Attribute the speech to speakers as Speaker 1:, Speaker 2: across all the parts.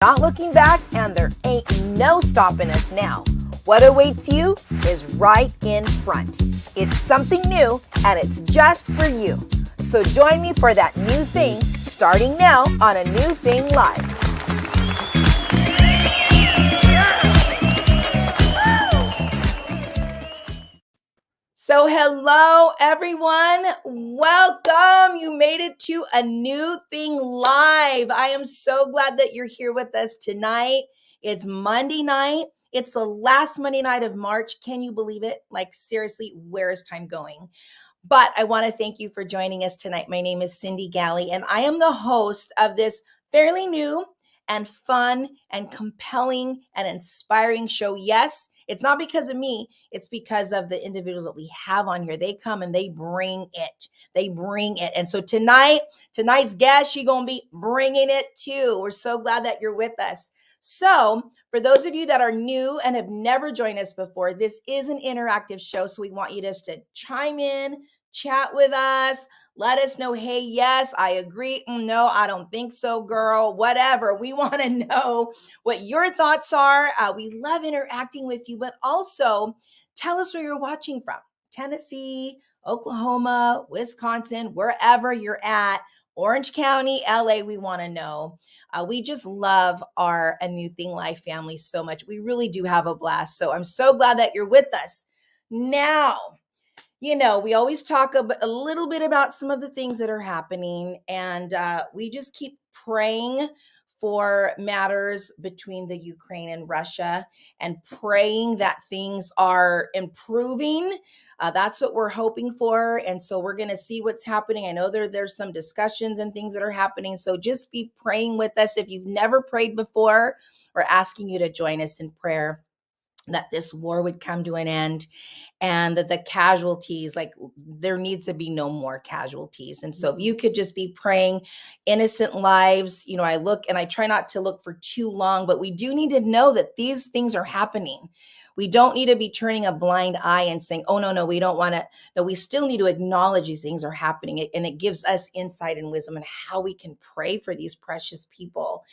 Speaker 1: Not looking back, and there ain't no stopping us now. What awaits you is right in front. It's something new, and it's just for you. So join me for that new thing, starting now on A New Thing Live. So hello, everyone. Welcome. You made it to A New Thing Live. I am so glad that you're here with us tonight. It's Monday night. It's the last Monday night of March. Can you believe it? Like, seriously, where is time going? But I want to thank you for joining us tonight. My name is Cyndi Galley, and I am the host of this fairly new and fun and compelling and inspiring show. Yes, it's not because of me. It's because of the individuals that we have on here. They come and they bring it. They bring it. And so tonight's guest, she's going to be bringing it too. We're so glad that you're with us. So for those of you that are new and have never joined us before, this is an interactive show. So we want you just to chime in, chat with us. Let us know, hey, yes, I agree. No, I don't think so, girl. Whatever. We want to know what your thoughts are. We love interacting with you, but also tell us where you're watching from. Tennessee, Oklahoma, Wisconsin, wherever you're at. Orange County, LA, we want to know. We just love our A New Thing Life family so much. We really do have a blast. So I'm so glad that you're with us. Now, you know, we always talk a little bit about some of the things that are happening, and we just keep praying for matters between the Ukraine and Russia and praying that things are improving. That's what we're hoping for. And so we're going to see what's happening. I know there's some discussions and things that are happening. So just be praying with us. If you've never prayed before, we're asking you to join us in prayer that this war would come to an end and that the casualties, like there needs to be no more casualties. And so if you could just be praying innocent lives, you know, I look and I try not to look for too long, but we do need to know that these things are happening. We don't need to be turning a blind eye and saying, oh, no, we don't want to. No, we still need to acknowledge these things are happening. And it gives us insight and wisdom on how we can pray for these precious people.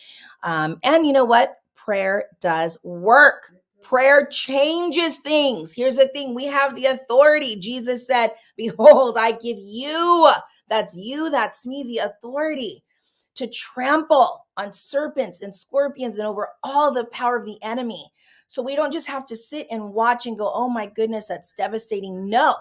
Speaker 1: And you know what? Prayer does work. Prayer changes things. Here's the thing. We have the authority. Jesus said, behold, I give you, that's me, the authority to trample on serpents and scorpions and over all the power of the enemy. So we don't just have to sit and watch and go, oh my goodness, that's devastating. No,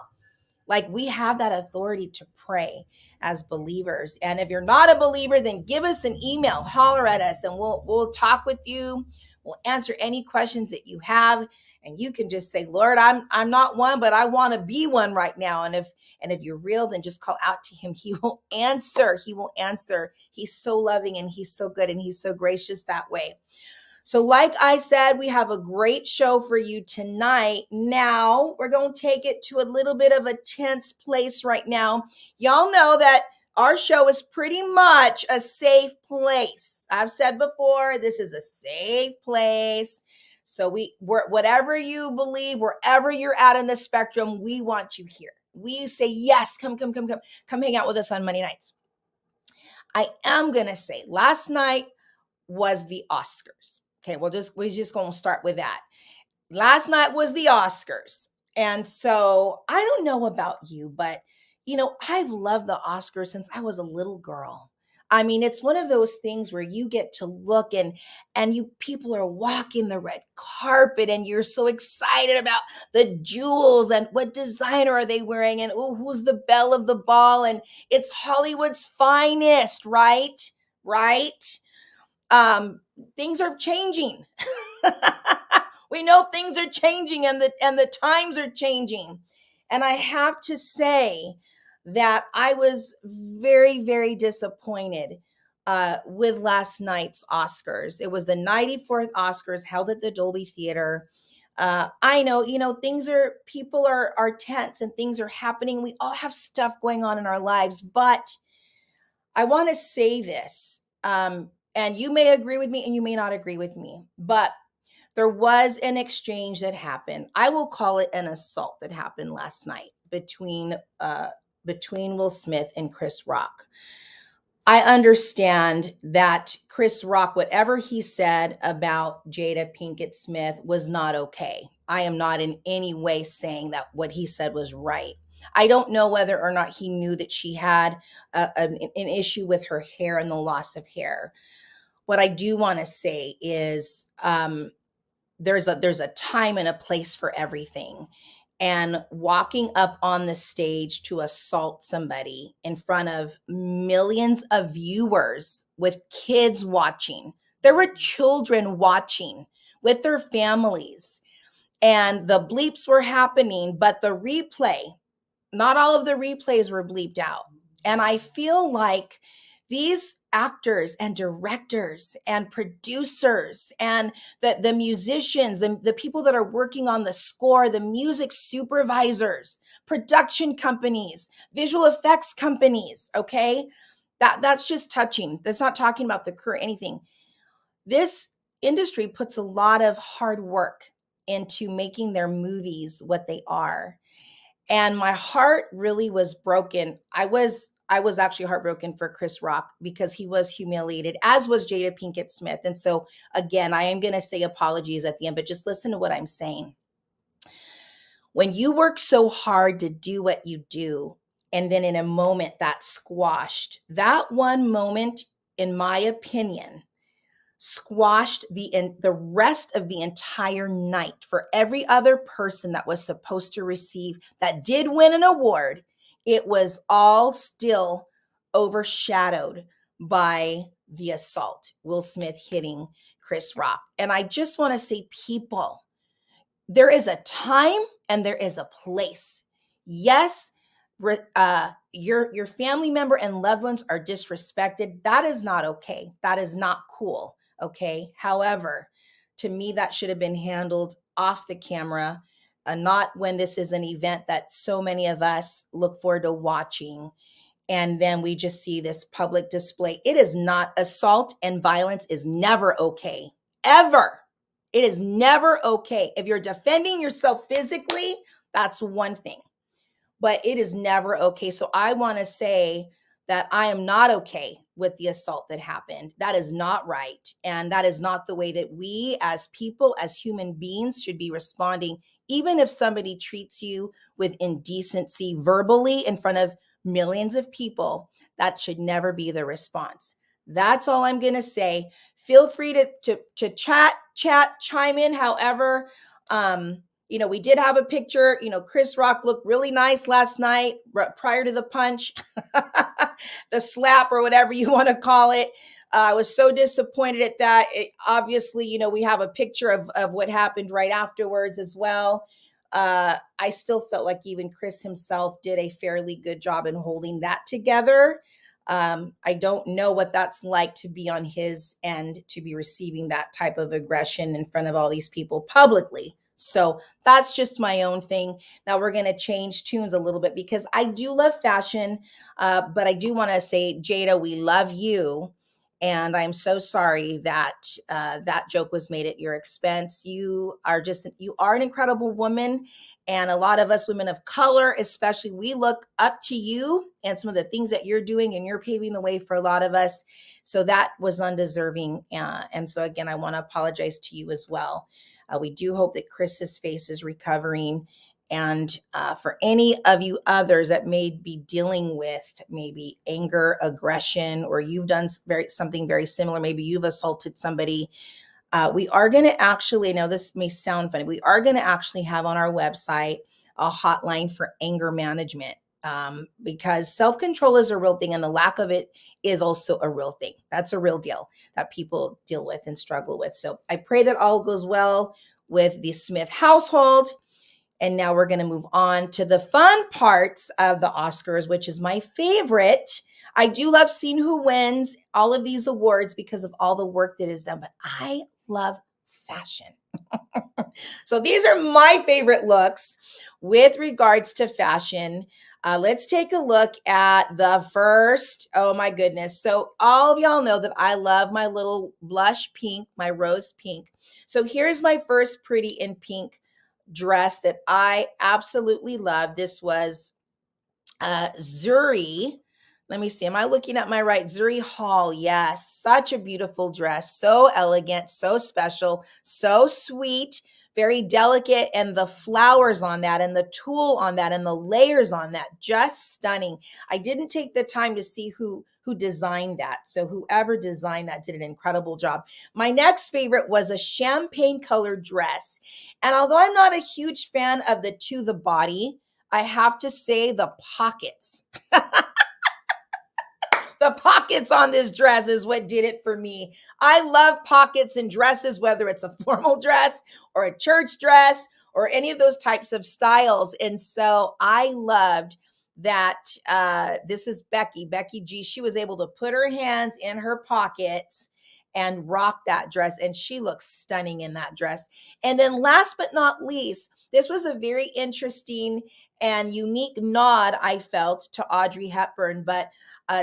Speaker 1: like we have that authority to pray as believers. And if you're not a believer, then give us an email, holler at us, and we'll talk with you. We'll answer any questions that you have. And you can just say, Lord, I'm not one, but I want to be one right now. And if you're real, then just call out to him. He will answer. He will answer. He's so loving and he's so good and he's so gracious that way. So like I said, we have a great show for you tonight. Now, we're going to take it to a little bit of a tense place right now. Y'all know that our show is pretty much a safe place. I've said before, this is a safe place. So we're whatever you believe, wherever you're at in the spectrum, we want you here. We say, yes, come hang out with us on Monday nights. I am going to say last night was the Oscars. Okay, we're just going to start with that. Last night was the Oscars. And so I don't know about you, but you know, I've loved the Oscars since I was a little girl. I mean, it's one of those things where you get to look and you people are walking the red carpet and you're so excited about the jewels and what designer are they wearing and who's the belle of the ball, and it's Hollywood's finest, right? Things are changing. We know things are changing and the times are changing. And I have to say that I was very, very disappointed with last night's Oscars. It was the 94th Oscars held at the Dolby Theater. I know, you know, people are tense and things are happening. We all have stuff going on in our lives, but I want to say this, and you may agree with me and you may not agree with me, but there was an exchange that happened. I will call it an assault that happened last night between Will Smith and Chris Rock. I understand that Chris Rock, whatever he said about Jada Pinkett Smith was not okay. I am not in any way saying that what he said was right. I don't know whether or not he knew that she had an issue with her hair and the loss of hair. What I do want to say is there's a time and a place for everything, and walking up on the stage to assault somebody in front of millions of viewers with kids watching. There were children watching with their families, and the bleeps were happening, but the replay, not all of the replays were bleeped out. And I feel like these actors and directors and producers and the musicians, the people that are working on the score, the music supervisors, production companies, visual effects companies, okay? That's just touching. That's not talking about the current anything. This industry puts a lot of hard work into making their movies what they are, and my heart really was broken. I was actually heartbroken for Chris Rock because he was humiliated, as was Jada Pinkett Smith. And so again, I am going to say apologies at the end, but just listen to what I'm saying. When you work so hard to do what you do, and then in a moment that's squashed, that one moment, in my opinion, squashed the rest of the entire night for every other person that was supposed to receive, that did win an award. It was all still overshadowed by the assault, Will Smith hitting Chris Rock. And I just want to say, people, there is a time and there is a place. Yes, your family member and loved ones are disrespected. That is not okay. That is not cool. Okay. However, to me, that should have been handled off the camera, not when this is an event that so many of us look forward to watching. And then we just see this public display. It is not, assault and violence is never okay, ever. It is never okay. If you're defending yourself physically, that's one thing, but it is never okay. So I want to say that I am not okay with the assault that happened. That is not right. And that is not the way that we as people, as human beings, should be responding. Even if somebody treats you with indecency verbally in front of millions of people, that should never be the response. That's all I'm going to say. Feel free to chat, chime in. However, we did have a picture. Chris Rock looked really nice last night prior to the punch, the slap, or whatever you want to call it. I was so disappointed at that. Obviously, we have a picture of what happened right afterwards as well. I still felt like even Chris himself did a fairly good job in holding that together. I don't know what that's like to be on his end, to be receiving that type of aggression in front of all these people publicly. So that's just my own thing. Now we're going to change tunes a little bit because I do love fashion, but I do want to say, Jada, we love you. And I'm so sorry that that joke was made at your expense. You are an incredible woman. And a lot of us women of color, especially, we look up to you and some of the things that you're doing, and you're paving the way for a lot of us. So that was undeserving. And so again, I want to apologize to you as well. We do hope that Chris's face is recovering. And for any of you others that may be dealing with maybe anger, aggression, or you've done something very similar, maybe you've assaulted somebody, we are going to actually, I know this may sound funny, we are going to actually have on our website a hotline for anger management. Because self-control is a real thing, and the lack of it is also a real thing. That's a real deal that people deal with and struggle with. So I pray that all goes well with the Smith household. And now we're going to move on to the fun parts of the Oscars, which is my favorite. I do love seeing who wins all of these awards because of all the work that is done, but I love fashion. So these are my favorite looks with regards to fashion. Let's take a look at the first. Oh my goodness. So all of y'all know that I love my little blush pink, my rose pink. So here's my first pretty in pink dress that I absolutely love. This was Zuri Let me see. Am I looking at my right? Zuri Hall. Yes. Such a beautiful dress. So elegant, so special, so sweet, very delicate. And the flowers on that and the tulle on that and the layers on that, just stunning. I didn't take the time to see who designed that. So whoever designed that did an incredible job. My next favorite was a champagne colored dress. And although I'm not a huge fan of the to the body, I have to say the pockets. The pockets on this dress is what did it for me. I love pockets in dresses, whether it's a formal dress or a church dress or any of those types of styles. And so I loved that this is Becky G. She was able to put her hands in her pockets and rock that dress. And she looks stunning in that dress. And then last but not least, this was a very interesting and unique nod I felt to Audrey Hepburn, but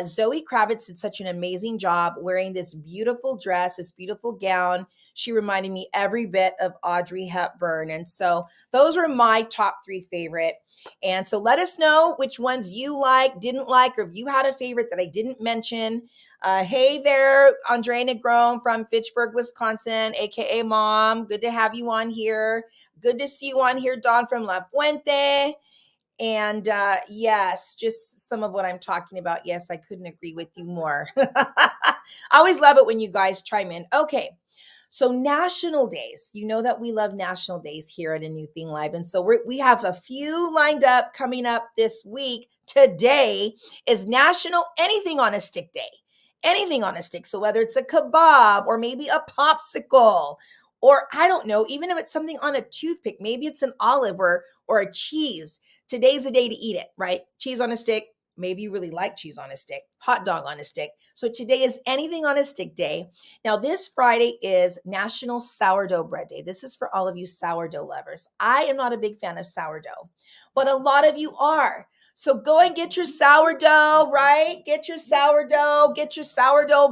Speaker 1: Zoe Kravitz did such an amazing job wearing this beautiful dress, this beautiful gown. She reminded me every bit of Audrey Hepburn. And so those were my top 3 favorite. And so let us know which ones you like, didn't like, or if you had a favorite that I didn't mention. Hey there, Andre Negron from Fitchburg, Wisconsin, aka Mom. Good to have you on here. Good to see you on here, Dawn from La Puente. And yes, just some of what I'm talking about. Yes, I couldn't agree with you more. I always love it when you guys chime in. Okay. So national days, you know that we love national days here at A New Thing Live. And so we have a few lined up coming up this week. Today is National Anything on a Stick Day. Anything on a stick. So whether it's a kebab or maybe a popsicle, or I don't know, even if it's something on a toothpick, maybe it's an olive or a cheese. Today's the day to eat it, right? Cheese on a stick. Maybe you really like cheese on a stick, hot dog on a stick. So today is Anything on a Stick Day. Now, this Friday is National Sourdough Bread Day. This is for all of you sourdough lovers. I am not a big fan of sourdough, but a lot of you are. So go and get your sourdough, right? Get your sourdough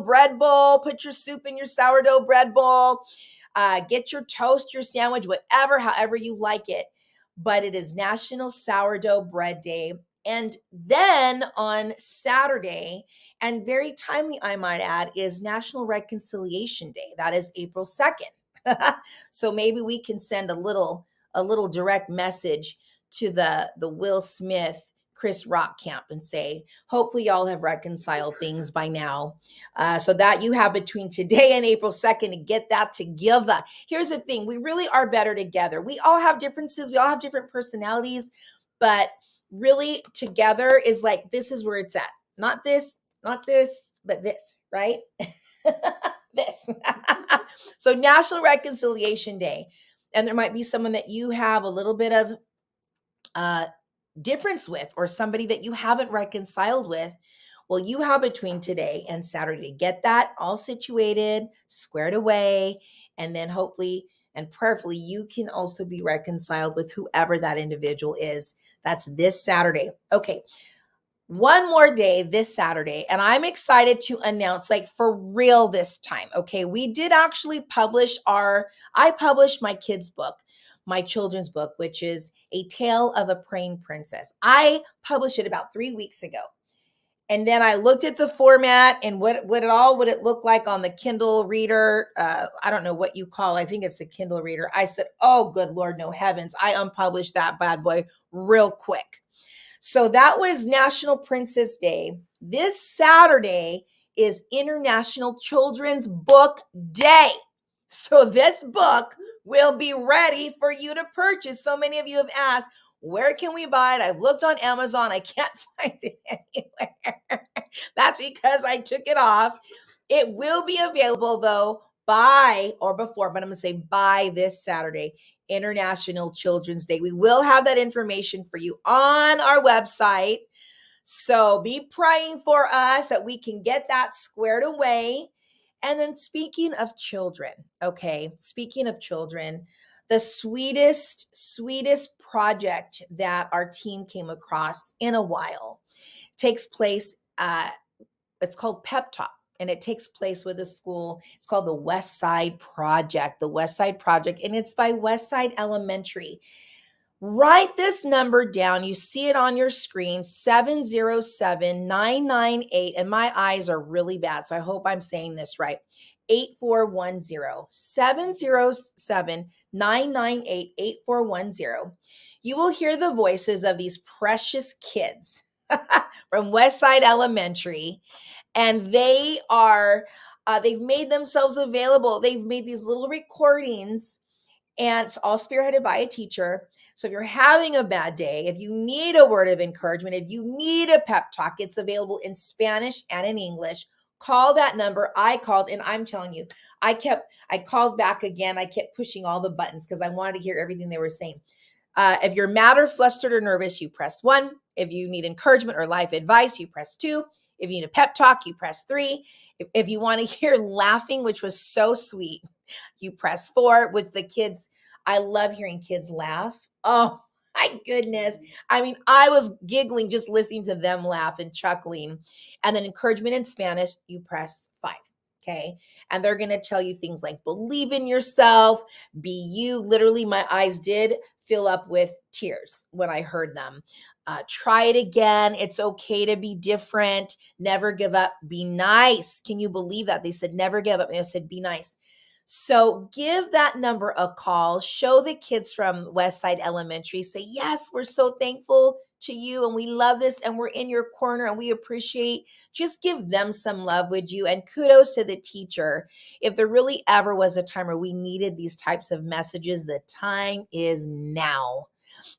Speaker 1: bread bowl, put your soup in your sourdough bread bowl, get your toast, your sandwich, whatever, however you like it. But it is National Sourdough Bread Day. And then on Saturday, and very timely, I might add, is National Reconciliation Day. That is April 2nd. So maybe we can send a little direct message to the Will Smith, Chris Rock camp and say, hopefully y'all have reconciled things by now. So that you have between today and April 2nd to get that together. Here's the thing. We really are better together. We all have differences. We all have different personalities, but really together is like, this is where it's at. Not this, but this, right? This. So National Reconciliation Day. And there might be someone that you have a little bit of difference with, or somebody that you haven't reconciled with. Well, you have between today and Saturday to get that all situated, squared away, and then hopefully and prayerfully you can also be reconciled with whoever that individual is. That's this Saturday. Okay. One more day this Saturday, and I'm excited to announce, like, for real this time. Okay. We did actually I published my kids' book, my children's book, which is A Tale of a Praying Princess. I published it about 3 weeks ago. And then I looked at the format and what it look like on the Kindle reader. I don't know what you call it. I think it's the Kindle reader. I said, oh, good Lord, no heavens. I unpublished that bad boy real quick. So that was National Princess Day. This Saturday is International Children's Book Day. So this book will be ready for you to purchase. So many of you have asked, where can we buy it? I've looked on Amazon. I can't find it anywhere. That's because I took it off. It will be available though by or before, but I'm going to say by this Saturday, International Children's Day. We will have that information for you on our website. So be praying for us that we can get that squared away. And then speaking of children, okay, the sweetest project that our team came across in a while takes place, it's called Pep Talk, and it takes place with a school. It's called the West Side Project, and it's by West Side Elementary. Write this number down. You see it on your screen, 707-998. And my eyes are really bad, so I hope I'm saying this right. 8410, 707-998-8410. You will hear the voices of these precious kids from Westside Elementary, and they are they've made themselves available. They've made these little recordings, and it's all spearheaded by a teacher. So if you're having a bad day, if you need a word of encouragement, if you need a pep talk, it's available in Spanish and in English. Call that number. I called, and I'm telling you, I called back again. I kept pushing all the buttons because I wanted to hear everything they were saying. If you're mad or flustered or nervous, you press 1. If you need encouragement or life advice, you press 2. If you need a pep talk, you press 3. If you want to hear laughing, which was so sweet, you press 4. With the kids, I love hearing kids laugh. Oh my goodness. I mean, I was giggling just listening to them laugh and chuckling. And then encouragement in Spanish, you press 5. Okay. And they're going to tell you things like believe in yourself, be you. Literally, my eyes did fill up with tears when I heard them. Try it again. It's okay to be different. Never give up. Be nice. Can you believe that? They said, never give up. And they said, be nice. So give that number a call. Show the kids from Westside Elementary. Say, yes, we're so thankful to you, and we love this, and we're in your corner, and we appreciate. Just give them some love, would you? And kudos to the teacher. If there really ever was a time where we needed these types of messages, the time is now.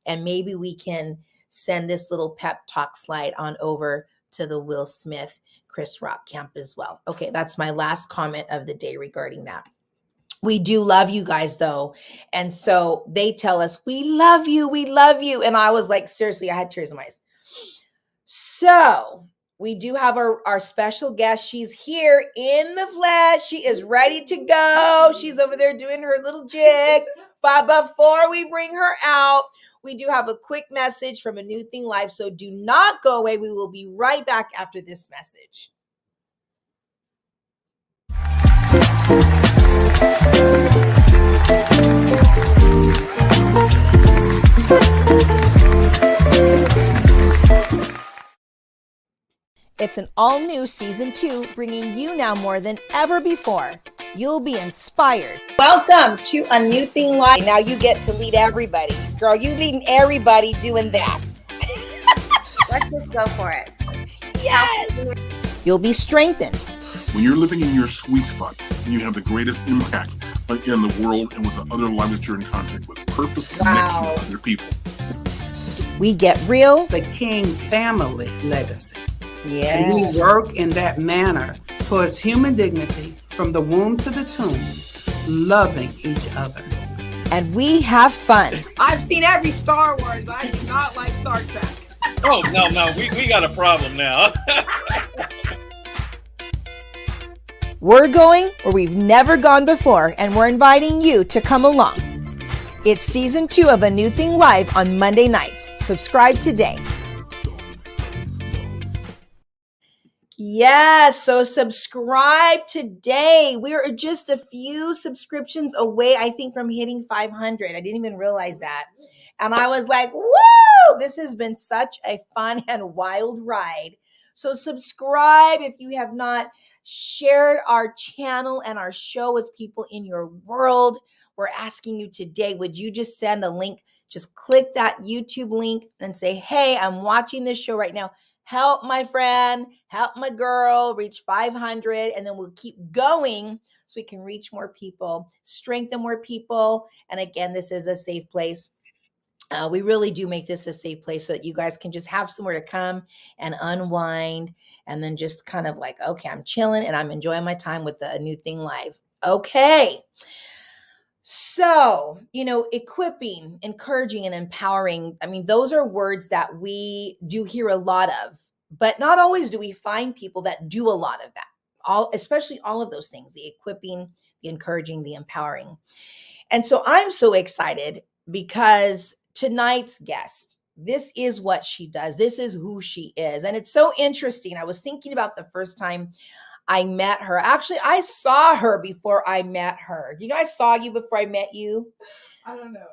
Speaker 1: And maybe we can send this little pep talk slide on over to the Will Smith Chris Rock camp as well. Okay, that's my last comment of the day regarding that. We do love you guys, though. And so they tell us, we love you. We love you. And I was like, seriously, I had tears in my eyes. So we do have our special guest. She's here in the flesh. She is ready to go. She's over there doing her little jig. But before we bring her out, we do have a quick message from A New Thing Live. So do not go away. We will be right back after this message. It's an all-new season 2, bringing you now more than ever before. You'll be inspired. Welcome to A New Thing Live. Now you get to lead everybody. Girl, you leading everybody doing that.
Speaker 2: Let's just go for it.
Speaker 1: Yes! You'll be strengthened.
Speaker 3: When you're living in your sweet spot, and you have the greatest impact in the world and with the other lives that you're in contact with. Purpose, connection with other people.
Speaker 1: We get real.
Speaker 4: The King family legacy.
Speaker 1: Yeah.
Speaker 4: And we work in that manner towards human dignity from the womb to the tomb, loving each other.
Speaker 1: And we have fun.
Speaker 5: I've seen every Star Wars, but I do not like Star Trek.
Speaker 6: Oh, no, we got a problem now.
Speaker 1: We're going where we've never gone before, and we're inviting you to come along. It's season 2 of A New Thing Live on Monday nights. Subscribe today. Yes, so subscribe today. We are just a few subscriptions away, I think, from hitting 500. I didn't even realize that. And I was like, woo, this has been such a fun and wild ride. So subscribe if you have not shared our channel and our show with people in your world. We're asking you today, would you just send a link? Just click that YouTube link and say, hey, I'm watching this show right now. Help my friend, help my girl reach 500. And then we'll keep going so we can reach more people, strengthen more people. And again, this is a safe place. We really do make this a safe place so that you guys can just have somewhere to come and unwind and then just kind of like, okay, I'm chilling and I'm enjoying my time with the New Thing Live. Okay. So, equipping, encouraging, and empowering. I mean, those are words that we do hear a lot of, but not always do we find people that do a lot of that. Especially all of those things, the equipping, the encouraging, the empowering. And so I'm so excited because tonight's guest, this is what she does. This is who she is. And it's so interesting. I was thinking about the first time I met her. Actually, I saw her before I met her. Do you know I saw you before I met you?
Speaker 5: I don't know.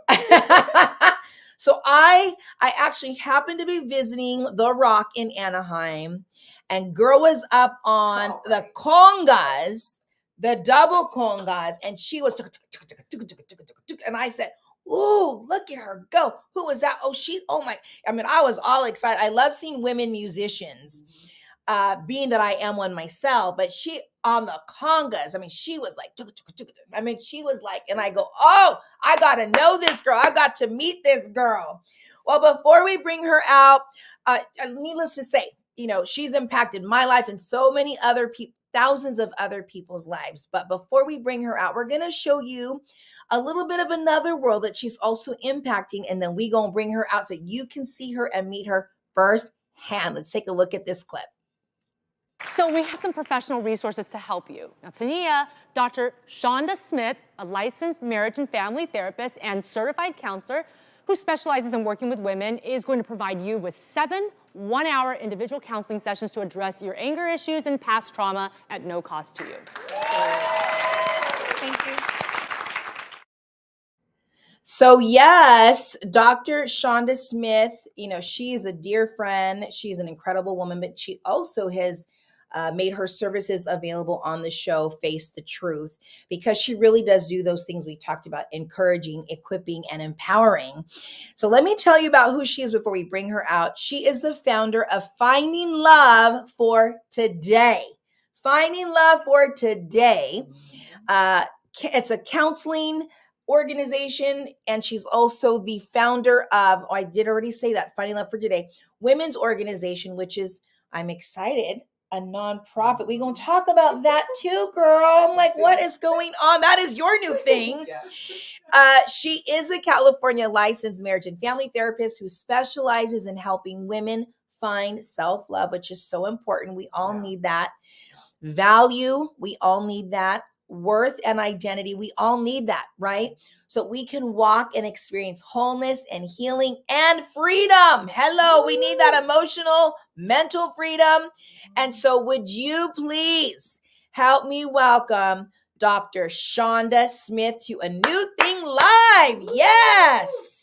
Speaker 1: So I actually happened to be visiting The Rock in Anaheim, and girl was up on the congas, the double congas, and she was, and I said, "Ooh, look at her go! Who was that? Oh, I was all excited. I love seeing women musicians, being that I am one myself. But she on the congas, she was like, she was like, and I go, oh, I got to know this girl. I got to meet this girl. Well, before we bring her out, needless to say, she's impacted my life and so many other people, thousands of other people's lives. But before we bring her out, we're going to show you a little bit of another world that she's also impacting. And then we going to bring her out so you can see her and meet her firsthand. Let's take a look at this clip.
Speaker 7: So we have some professional resources to help you. Now, Tania, Dr. Shanda Smith, a licensed marriage and family therapist and certified counselor who specializes in working with women, is going to provide you with 7 one-hour individual counseling sessions to address your anger issues and past trauma at no cost to you.
Speaker 2: Thank you.
Speaker 1: So yes, Dr. Shanda Smith, she is a dear friend. She's an incredible woman, but she also has made her services available on the show Face the Truth, because she really does do those things we talked about: encouraging, equipping, and empowering. So let me tell you about who she is before we bring her out. She is the founder of Finding Love for Today. Finding Love for Today. It's a counseling organization, and she's also the founder of, I did already say that, Finding Love for Today, women's organization, which is, I'm excited, a nonprofit. We're going to talk about that too, girl. I'm like, what is going on? That is your new thing. She is a California licensed marriage and family therapist who specializes in helping women find self-love, which is so important. We all need that. Value, we all need that. Worth and identity, we all need that, right? So we can walk and experience wholeness and healing and freedom. Hello, we need that emotional, mental freedom. And so would you please help me welcome Dr. Shanda Smith to A New Thing Live? Yes.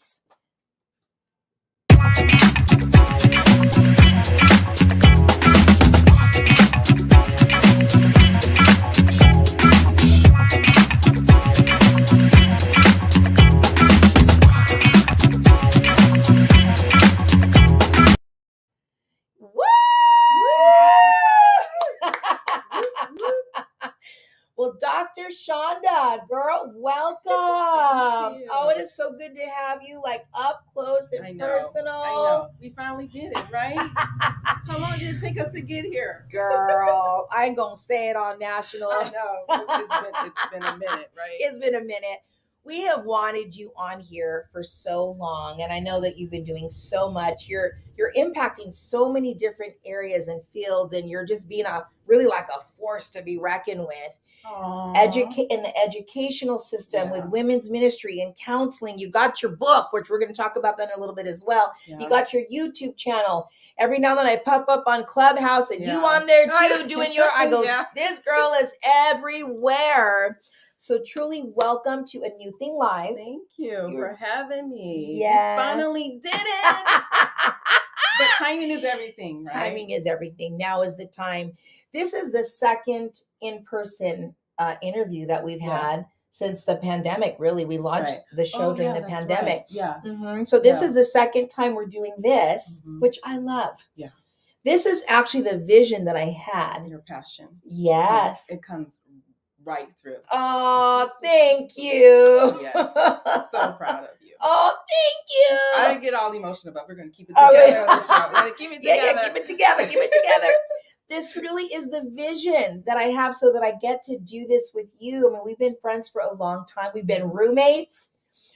Speaker 1: Well, Dr. Shanda, girl, welcome. Oh, it is so good to have you up close and personal.
Speaker 5: I know. We finally did it, right? How long did it take us to get here?
Speaker 1: Girl, I ain't gonna say it on national.
Speaker 5: I know. It's been a minute, right?
Speaker 1: It's been a minute. We have wanted you on here for so long, and I know that you've been doing so much. You're impacting so many different areas and fields, and you're just being really like a force to be reckoned with. In the educational system, with women's ministry and counseling. You got your book, which we're going to talk about that in a little bit as well. You got your YouTube channel. Every now and then I pop up on Clubhouse, and you on there too, doing your, I go, this girl is everywhere. So truly welcome to A New Thing Live.
Speaker 5: Thank you for having me.
Speaker 1: Yes.
Speaker 5: We finally did it. But timing is everything, right?
Speaker 1: Timing is everything. Now is the time. This is the second in-person interview that we've had since the pandemic. Really, we launched the show during the pandemic.
Speaker 5: Right.
Speaker 1: So this is the second time we're doing this, which I love.
Speaker 5: Yeah.
Speaker 1: This is actually the vision that I had.
Speaker 5: Your passion.
Speaker 1: Yes.
Speaker 5: It comes right through.
Speaker 1: Oh, thank you.
Speaker 5: Yes. So proud of you.
Speaker 1: Oh, thank you.
Speaker 5: I get all emotional, but we're going to keep it together on the show. We're going to keep it together.
Speaker 1: Yeah, keep it together. Keep it together. This really is the vision that I have, so that I get to do this with you. I mean, we've been friends for a long time. We've been roommates.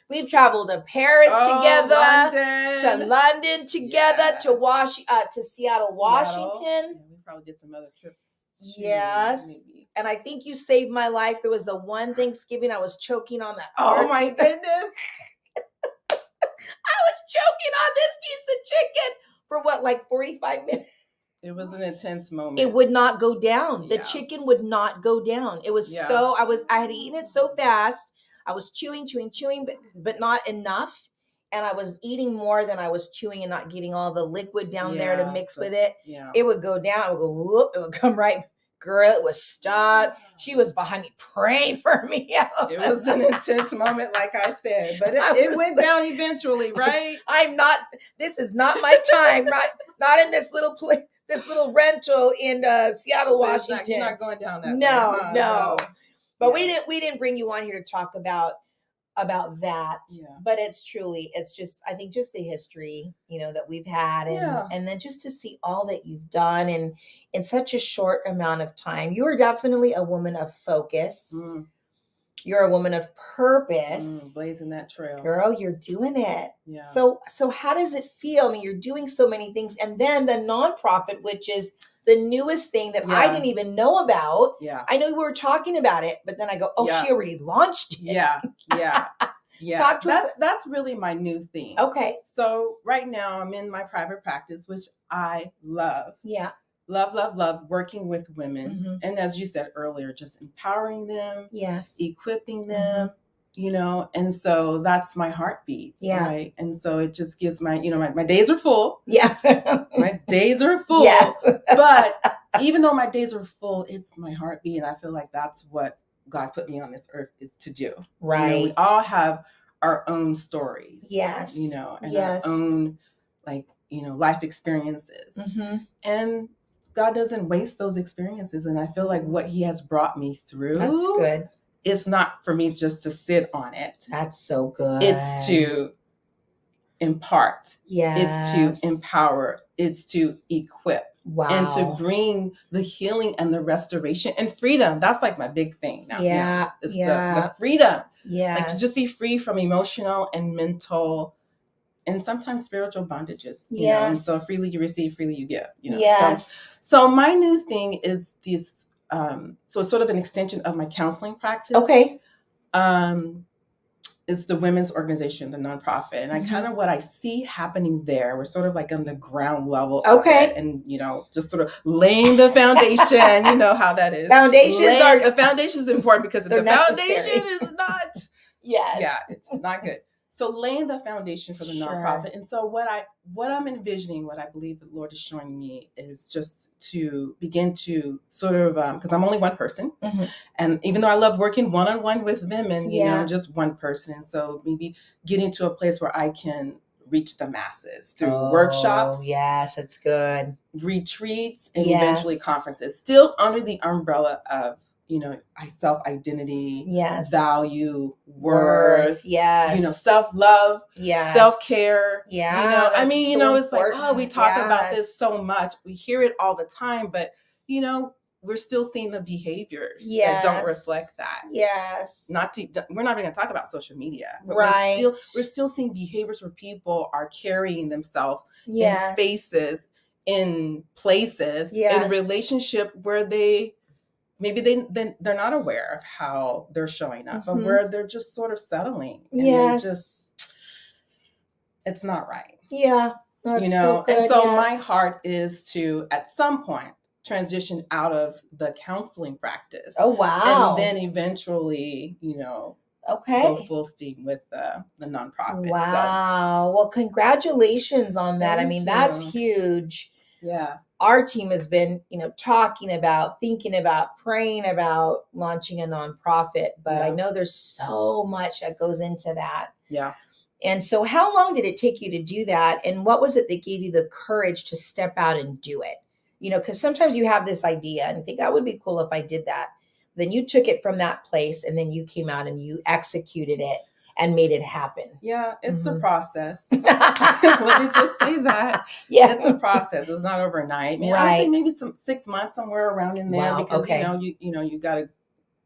Speaker 1: We've traveled to Paris together, to London together, to Seattle, Washington.
Speaker 5: Yeah, we probably did some other trips.
Speaker 1: Yes.
Speaker 5: Maybe.
Speaker 1: And I think you saved my life. There was the one Thanksgiving I was choking on that.
Speaker 5: Oh my goodness.
Speaker 1: I was choking on this piece of chicken for 45 minutes.
Speaker 5: It was an intense moment.
Speaker 1: It would not go down. The chicken would not go down. It was I had eaten it so fast. I was chewing, but not enough. and I was eating more than I was chewing and not getting all the liquid down there to mix with it,
Speaker 5: Yeah.
Speaker 1: it would go down. It would go whoop. It would come right. Girl, it was stuck. She was behind me praying for me.
Speaker 5: It was an intense moment, like I said, but it went down eventually, right?
Speaker 1: This is not my time, right? Not in this little place, this little rental in Seattle, Washington.
Speaker 5: You're not going down that way.
Speaker 1: No. But we didn't bring you on here to talk about that.
Speaker 5: Yeah.
Speaker 1: But it's just, I think just the history, that we've had and then just to see all that you've done and in such a short amount of time. You are definitely a woman of focus.
Speaker 5: Mm.
Speaker 1: You're a woman of purpose.
Speaker 5: Blazing that trail.
Speaker 1: Girl, you're doing it.
Speaker 5: Yeah.
Speaker 1: So how does it feel? I mean, you're doing so many things. And then the nonprofit, which is the newest thing that I didn't even know about.
Speaker 5: Yeah.
Speaker 1: I know we were talking about it, but then I go, she already launched it.
Speaker 5: Yeah.
Speaker 1: Talk to us.
Speaker 5: That's really my new thing.
Speaker 1: Okay.
Speaker 5: So right now I'm in my private practice, which I love.
Speaker 1: Yeah.
Speaker 5: Love working with women.
Speaker 1: Mm-hmm.
Speaker 5: And as you said earlier, just empowering them,
Speaker 1: yes,
Speaker 5: equipping them, and so that's my heartbeat.
Speaker 1: Yeah.
Speaker 5: Right. And so it just gives my days are full.
Speaker 1: Yeah.
Speaker 5: My days are full.
Speaker 1: Yeah.
Speaker 5: But even though my days are full, it's my heartbeat. And I feel like that's what God put me on this earth to do.
Speaker 1: Right.
Speaker 5: We all have our own stories.
Speaker 1: Yes.
Speaker 5: And our own life experiences.
Speaker 1: Mm-hmm.
Speaker 5: And God doesn't waste those experiences. And I feel like what he has brought me through.
Speaker 1: That's good.
Speaker 5: It's not for me just to sit on it.
Speaker 1: That's so good.
Speaker 5: It's to impart.
Speaker 1: Yes.
Speaker 5: It's to empower. It's to equip.
Speaker 1: Wow.
Speaker 5: And to bring the healing and the restoration and freedom. That's like my big thing now.
Speaker 1: Yeah.
Speaker 5: It's the freedom.
Speaker 1: Yeah.
Speaker 5: Like to just be free from emotional and mental and sometimes spiritual bondages. You know? And so freely you receive, freely you give.
Speaker 1: Yes.
Speaker 5: So my new thing is this. So it's sort of an extension of my counseling practice.
Speaker 1: Okay.
Speaker 5: It's the women's organization, the nonprofit. And I kind of what I see happening there, we're sort of like on the ground level.
Speaker 1: Okay.
Speaker 5: Of it and, just sort of laying the foundation, you know how that is. The foundation is important because if the foundation is not, it's not good. So laying the foundation for the nonprofit. And so what I'm envisioning, what I believe the Lord is showing me is just to begin to sort of, because I'm only one person. Mm-hmm. And even though I love working one-on-one with women, I'm just one person. And so maybe getting to a place where I can reach the masses through workshops.
Speaker 1: Yes, that's good.
Speaker 5: Retreats and eventually conferences, still under the umbrella of, self-identity, value, worth, self-love, self-care.
Speaker 1: Yeah.
Speaker 5: It's like, we talk about this so much. We hear it all the time, but, we're still seeing the behaviors that don't reflect that.
Speaker 1: Yes.
Speaker 5: We're not even going to talk about social media, but we're still seeing behaviors where people are carrying themselves in spaces, in places, in relationship where maybe they're not aware of how they're showing up, but where they're just sort of settling. And it's not right.
Speaker 1: Yeah. So good,
Speaker 5: and so my heart is to, at some point, transition out of the counseling practice.
Speaker 1: Oh, wow.
Speaker 5: And then eventually, go full steam with the nonprofit.
Speaker 1: Wow. So, well, congratulations on that.
Speaker 5: Thank you.
Speaker 1: That's huge.
Speaker 5: Yeah.
Speaker 1: Our team has been, talking about, thinking about, praying about launching a nonprofit, but I know there's so much that goes into that.
Speaker 5: Yeah.
Speaker 1: And so how long did it take you to do that? And what was it that gave you the courage to step out and do it? Because sometimes you have this idea and you think that would be cool if I did that. Then you took it from that place and then you came out and you executed it and made it happen.
Speaker 5: Yeah, it's a process. Let me just say that.
Speaker 1: Yeah.
Speaker 5: It's a process. It's not overnight. I would say maybe 6 months, somewhere around in there, because you got to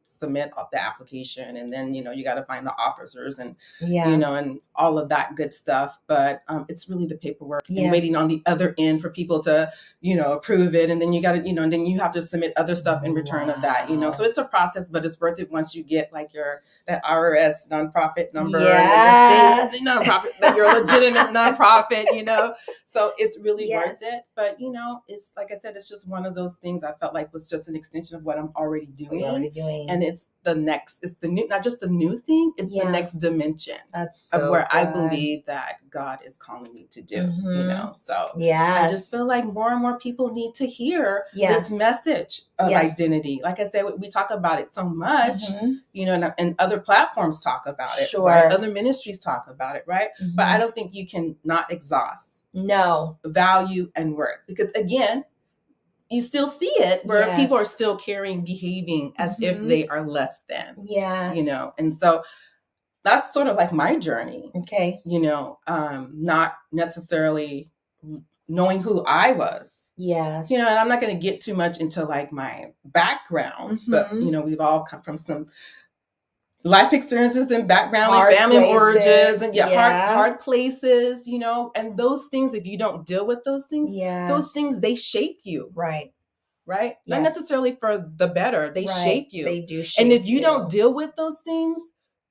Speaker 5: submit the application and then, you got to find the officers and, and all of that good stuff. But it's really the paperwork and waiting on the other end for people to, approve it. And then you got to, and then you have to submit other stuff in return of that, So it's a process, but it's worth it once you get like that IRS nonprofit number and the state nonprofit, that you're a legitimate nonprofit, So it's really worth it. But, it's like I said, it's just one of those things I felt like was just an extension of what I'm already doing. And it's the new, not just the new thing, it's the next dimension of where I believe that God is calling me to do, so I just feel like more and more people need to hear this message of identity. Like I said, we talk about it so much, and other platforms talk about it, right? Other ministries talk about it, right? But I don't think you can not exhaust value and worth, because again, you still see it where people are still behaving as if they are less than, and so that's sort of like my journey. Okay. Not necessarily knowing who I was. Yes. And I'm not going to get too much into like my background, but we've all come from some life experiences and background and family origins and hard places, and those things, if you don't deal with those things, they shape you. Right. Yes. Not necessarily for the better. They shape you. They do shape you. And if you don't deal with those things,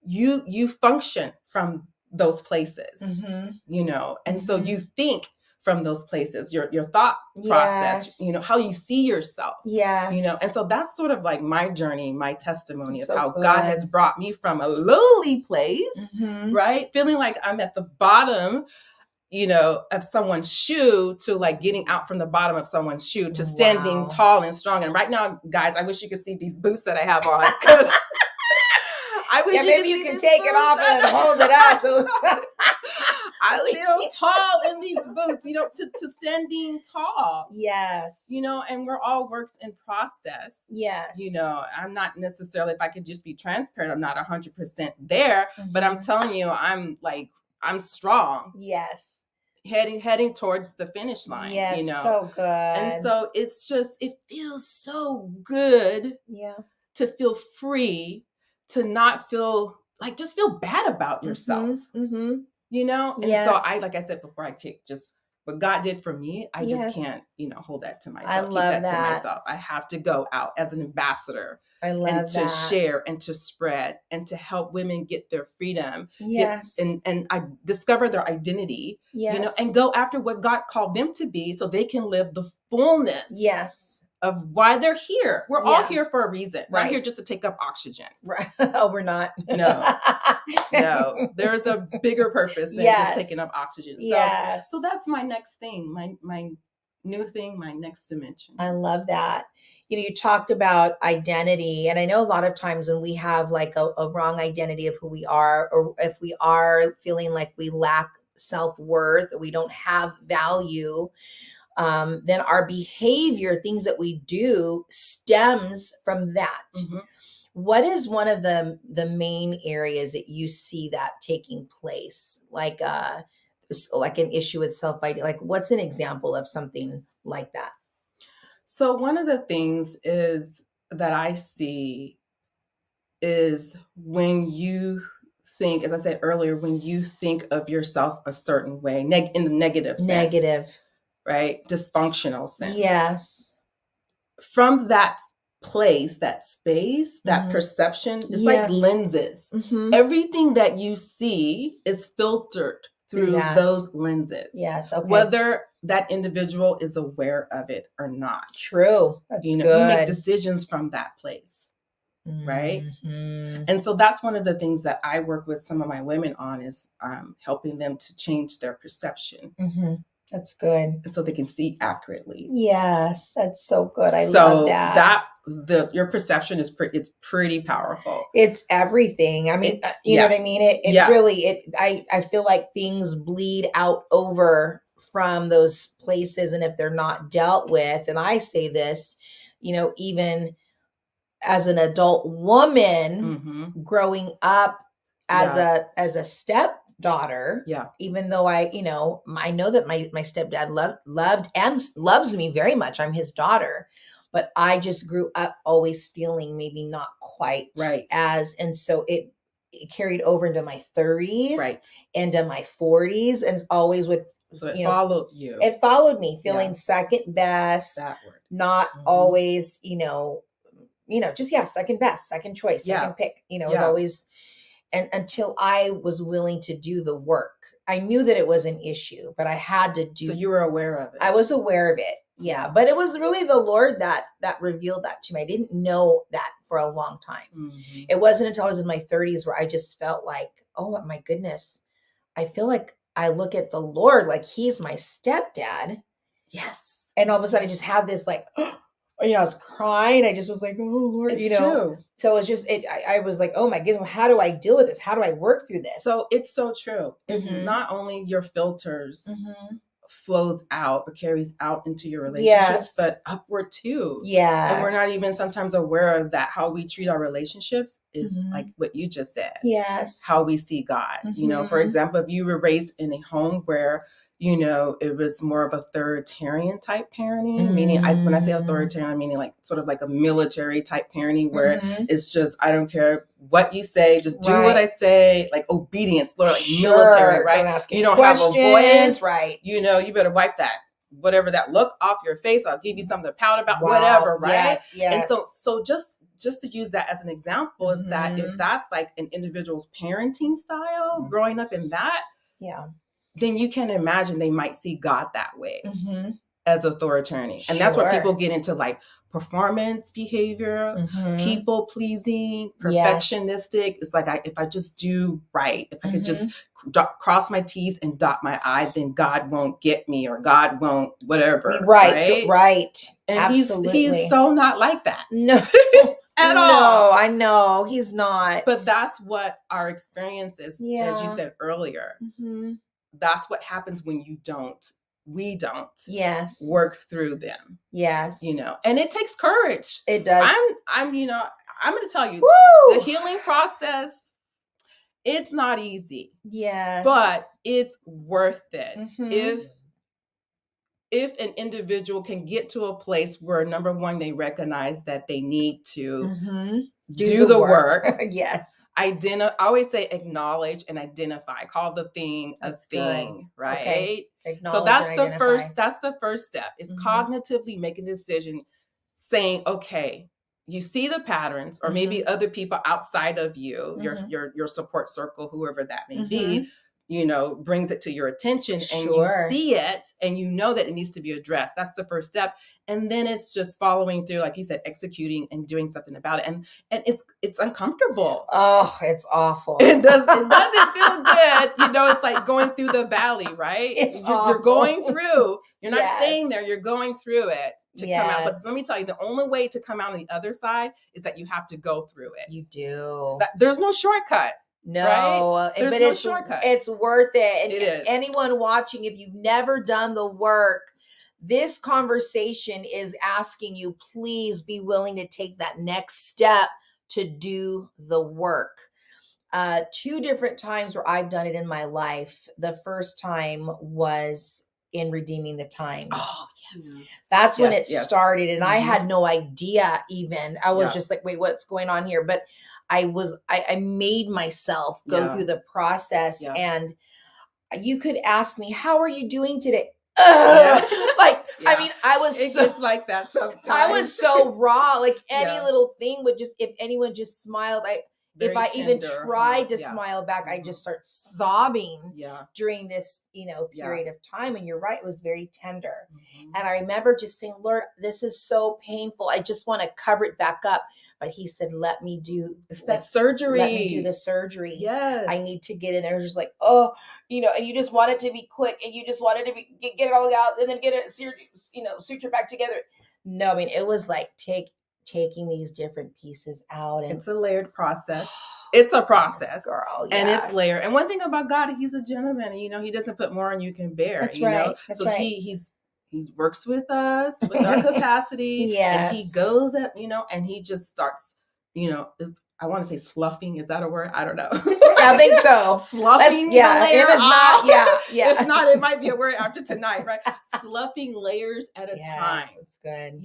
Speaker 5: you function from those places, and so you think from those places, your thought process, how you see yourself, and so that's sort of like my journey, my testimony of how God has brought me from a lowly place, right? Feeling like I'm at the bottom, of someone's shoe, to like getting out from the bottom of someone's shoe to standing tall and strong. And right now, guys, I wish you could see these boots that I have on, because I wish
Speaker 1: maybe you can take it off and hold it up. So
Speaker 5: I feel tall in these boots, to standing tall. Yes. And we're all works in process. Yes. I'm not necessarily, if I could just be transparent, I'm not 100% there, but I'm telling you, I'm strong. Yes. Heading towards the finish line. Yes. So good. And so it's just, it feels so good. Yeah. To feel free, to not feel like, just feel bad about yourself, and so like I said before, I take just what God did for me. I just can't, hold that to myself. I love keep that to myself. I have to go out as an ambassador. I love and to share and to spread and to help women get their freedom. Yes. And I discover their identity, and go after what God called them to be, so they can live the fullness. Yes. Of why they're here. We're all here for a reason. We're not here just to take up oxygen. Right. Oh, we're not. No. There's a bigger purpose than just taking up oxygen. So that's my next thing, my new thing, my next dimension. I love that. You talked about identity, and I know a lot of times when we have like a wrong identity of who we are, or if we are feeling like we lack self-worth, or we don't have value, then our behavior, things that we do, stems from that. What is one of the main areas that you see that taking place? Like an issue with self-identity, like what's an example of something like that? So one of the things is that I see is when you think, as I said earlier, when you think of yourself a certain way, in the negative sense. Right? Dysfunctional sense. Yes. From that place, that space, that perception, it's like lenses. Everything that you see is filtered through those lenses. Yes. Okay. Whether that individual is aware of it or not. True. That's good. You make decisions from that place. Right. And so that's one of the things that I work with some of my women on, is helping them to change their perception. That's good. So they can see accurately. Yes, that's so good. I love that. Your perception is it's pretty powerful. It's everything. I mean, you know what I mean? It really, I feel like things bleed out over from those places. And if they're not dealt with, and I say this, even as an adult woman growing up as a stepdaughter, even though I know that my stepdad loved and loves me very much. I'm his daughter, but I just grew up always feeling maybe not quite and so it carried over into my 30s, into my 40s, and always would. So it followed you. It followed me, feeling second best, not always, just second best, second choice, second pick. It was always. And until I was willing to do the work, I knew that it was an issue, but I had to do. So you were aware of it. I was aware of it. Yeah. But it was really the Lord that revealed that to me. I didn't know that
Speaker 1: for a long time. It wasn't until I was in my 30s where I just felt like, oh my goodness, I feel like I look at the Lord like he's my stepdad.
Speaker 5: Yes.
Speaker 1: And all of a sudden I just had this like, I was crying. I just was like, oh Lord,
Speaker 5: it's true.
Speaker 1: So it's just, I was like, oh my goodness, how do I deal with this? How do I work through this?
Speaker 5: So it's so true. Not only your filters flows out or carries out into your relationships, but upward too.
Speaker 1: Yeah.
Speaker 5: And we're not even sometimes aware of that. How we treat our relationships is like what you just said.
Speaker 1: Yes.
Speaker 5: How we see God. For example, if you were raised in a home where, it was more of authoritarian type parenting, meaning when I say authoritarian, meaning like sort of like a military type parenting where it's just, I don't care what you say, just do what I say, like obedience, like military, right? You don't have a voice,
Speaker 1: right?
Speaker 5: You better wipe that, whatever that look off your face. I'll give you something to pout about, whatever, right?
Speaker 1: Yes.
Speaker 5: And so just to use that as an example is that if that's like an individual's parenting style, growing up in that, then you can imagine they might see God that way as authoritarian. And that's where people get into like performance behavior, people pleasing, perfectionistic. It's like, if I just do right, if I could just cross my T's and dot my I, then God won't get me or God won't whatever.
Speaker 1: Right.
Speaker 5: And
Speaker 1: absolutely.
Speaker 5: he's so not like that.
Speaker 1: No.
Speaker 5: At all.
Speaker 1: No, I know he's not.
Speaker 5: But that's what our experience is, as you said earlier. That's what happens when we don't work through them.
Speaker 1: Yes.
Speaker 5: And it takes courage.
Speaker 1: It does.
Speaker 5: I'm going to tell you, the healing process, it's not easy.
Speaker 1: Yes.
Speaker 5: But it's worth it. If an individual can get to a place where, number one, they recognize that they need to do the work.
Speaker 1: Yes.
Speaker 5: I always say acknowledge and identify. Call the thing a thing, right?
Speaker 1: Okay. Acknowledge
Speaker 5: so that's
Speaker 1: and
Speaker 5: the
Speaker 1: identify.
Speaker 5: that's the first step. It's cognitively making a decision, saying, okay, you see the patterns, or maybe other people outside of you, your support circle, whoever that may be, brings it to your attention and you see it and you know that it needs to be addressed. That's the first step. And then it's just following through, like you said, executing and doing something about it. And it's uncomfortable.
Speaker 1: Oh, it's awful.
Speaker 5: It doesn't feel good. It's like going through the valley, right? You're going through, you're not staying there. You're going through it to come out. But let me tell you, the only way to come out on the other side is that you have to go through it.
Speaker 1: You do.
Speaker 5: There's no shortcut.
Speaker 1: No,
Speaker 5: right? There's no shortcut.
Speaker 1: It's worth it. And
Speaker 5: it is.
Speaker 1: Anyone watching, if you've never done the work, this conversation is asking you, please be willing to take that next step to do the work. 2 different times where I've done it in my life. The first time was in redeeming the time.
Speaker 5: Oh, yes.
Speaker 1: That's when it started. And I had no idea even. I was just like, wait, what's going on here? But I made myself go through the process. And you could ask me, how are you doing today? I mean, I was
Speaker 5: gets like that sometimes.
Speaker 1: I was so raw. Like any little thing would just, if anyone just smiled, if I even tried to smile back, I just start sobbing during this, period of time. And you're right, it was very tender. And I remember just saying, Lord, this is so painful. I just want to cover it back up. But he said, let me do
Speaker 5: that surgery.
Speaker 1: Let me do the surgery.
Speaker 5: Yes.
Speaker 1: I need to get in there. Just like, and you just want it to be quick and you just wanted to get it all out and then get it, suture back together. No, I mean, it was like taking these different pieces out. And
Speaker 5: it's a layered process. It's a process,
Speaker 1: yes, girl.
Speaker 5: And it's layered. And one thing about God, he's a gentleman. He doesn't put more than you can bear.
Speaker 1: That's right. That's
Speaker 5: so
Speaker 1: right.
Speaker 5: He works with us, with our capacity.
Speaker 1: Yes.
Speaker 5: And he goes at, and he just starts, I want to say sloughing. Is that a word? I don't know.
Speaker 1: I think so.
Speaker 5: Sloughing.
Speaker 1: Yeah. If it's not, yeah.
Speaker 5: If not, it might be a word after tonight, right? Sloughing layers at a time.
Speaker 1: It's good.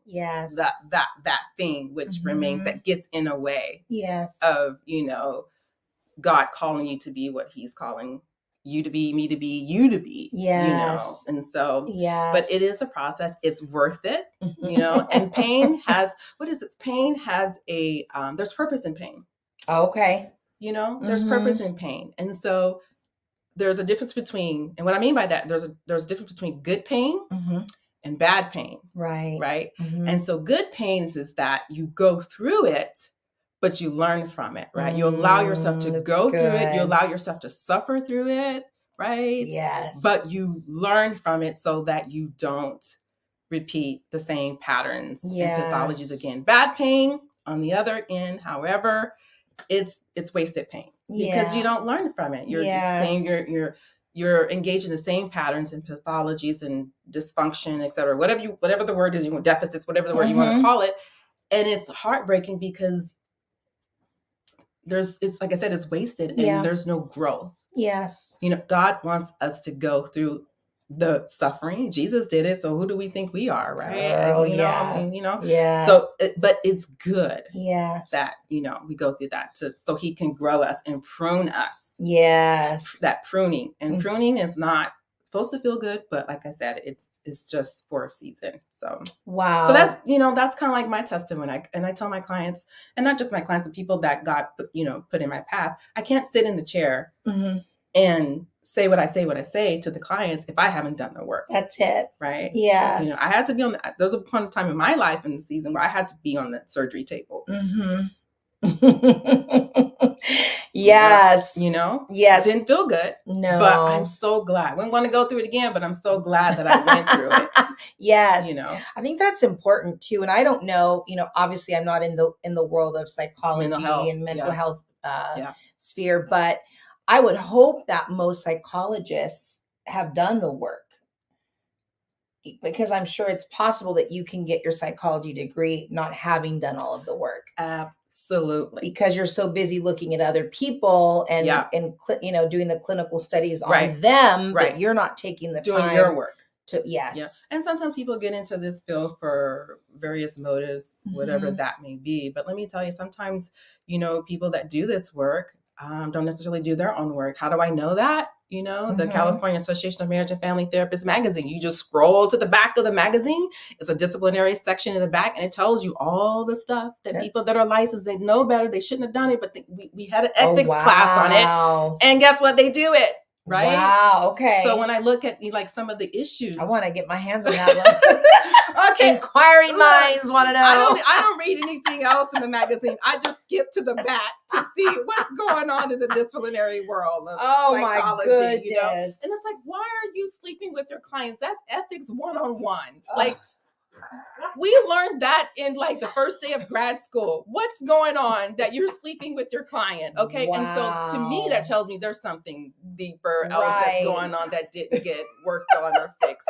Speaker 5: Yes. That thing which remains, that gets in a way.
Speaker 1: Yes.
Speaker 5: Of, God calling you to be what he's calling you to be, me to be, you to be.
Speaker 1: Yes.
Speaker 5: And so, but it is a process. It's worth it, and pain has, pain has there's purpose in pain.
Speaker 1: Okay.
Speaker 5: There's purpose in pain. And so there's a difference between, and what I mean by that, there's a difference between good pain and bad pain.
Speaker 1: Right. Mm-hmm.
Speaker 5: And so good pains is that you go through it, but you learn from it, right? You allow yourself to go through it. You allow yourself to suffer through it, right?
Speaker 1: Yes.
Speaker 5: But you learn from it so that you don't repeat the same patterns and pathologies again. Bad pain on the other end, however, it's wasted pain because you don't learn from it. You're saying you're engaged in the same patterns and pathologies and dysfunction, et cetera, whatever the word is, you want deficits, whatever the word you want to call it. And it's heartbreaking because it's like I said, it's wasted and there's no growth.
Speaker 1: Yes.
Speaker 5: God wants us to go through the suffering. Jesus did it. So who do we think we are? Right. So, but it's good.
Speaker 1: Yes.
Speaker 5: That, we go through that so he can grow us and prune us.
Speaker 1: Yes.
Speaker 5: That pruning and pruning is not supposed to feel good, but like I said, it's just for a season. So,
Speaker 1: wow.
Speaker 5: So that's, kind of like my testimony. And I tell my clients, and not just my clients, but people that God, put in my path, I can't sit in the chair and say what I say to the clients if I haven't done the work.
Speaker 1: That's it.
Speaker 5: Right.
Speaker 1: Yeah.
Speaker 5: I had to be there was a point in time in my life in the season where I had to be on the surgery table.
Speaker 1: Mm-hmm. Yes.
Speaker 5: Yes. It didn't feel good.
Speaker 1: No.
Speaker 5: But I'm so glad. I wouldn't want to go through it again, but I'm so glad that I went through it.
Speaker 1: Yes. I think that's important too. And I don't know, obviously I'm not in the world of psychology and mental health sphere, but I would hope that most psychologists have done the work, because I'm sure it's possible that you can get your psychology degree not having done all of the work.
Speaker 5: Absolutely.
Speaker 1: Because you're so busy looking at other people and doing the clinical studies on them, that you're not taking the
Speaker 5: doing
Speaker 1: time
Speaker 5: your work.
Speaker 1: Yes.
Speaker 5: Yeah. And sometimes people get into this field for various motives, whatever that may be. But let me tell you, sometimes, people that do this work don't necessarily do their own work. How do I know that? The California Association of Marriage and Family Therapists magazine. You just scroll to the back of the magazine. It's a disciplinary section in the back, and it tells you all the stuff that people that are licensed, they know better. They shouldn't have done it, but we had an ethics class on it. And guess what? They do it. Right?
Speaker 1: Wow. Okay.
Speaker 5: So when I look at some of the issues,
Speaker 1: I want to get my hands on that one. Okay. Inquiring minds want to know.
Speaker 5: I don't read anything else in the magazine. I just skip to the back to see what's going on in the disciplinary world of psychology.
Speaker 1: My goodness.
Speaker 5: And it's like, why are you sleeping with your clients? That's ethics 101. We learned that in the first day of grad school. What's going on that you're sleeping with your client? Okay.
Speaker 1: Wow.
Speaker 5: And so to me, that tells me there's something deeper else that's going on that didn't get worked on or fixed,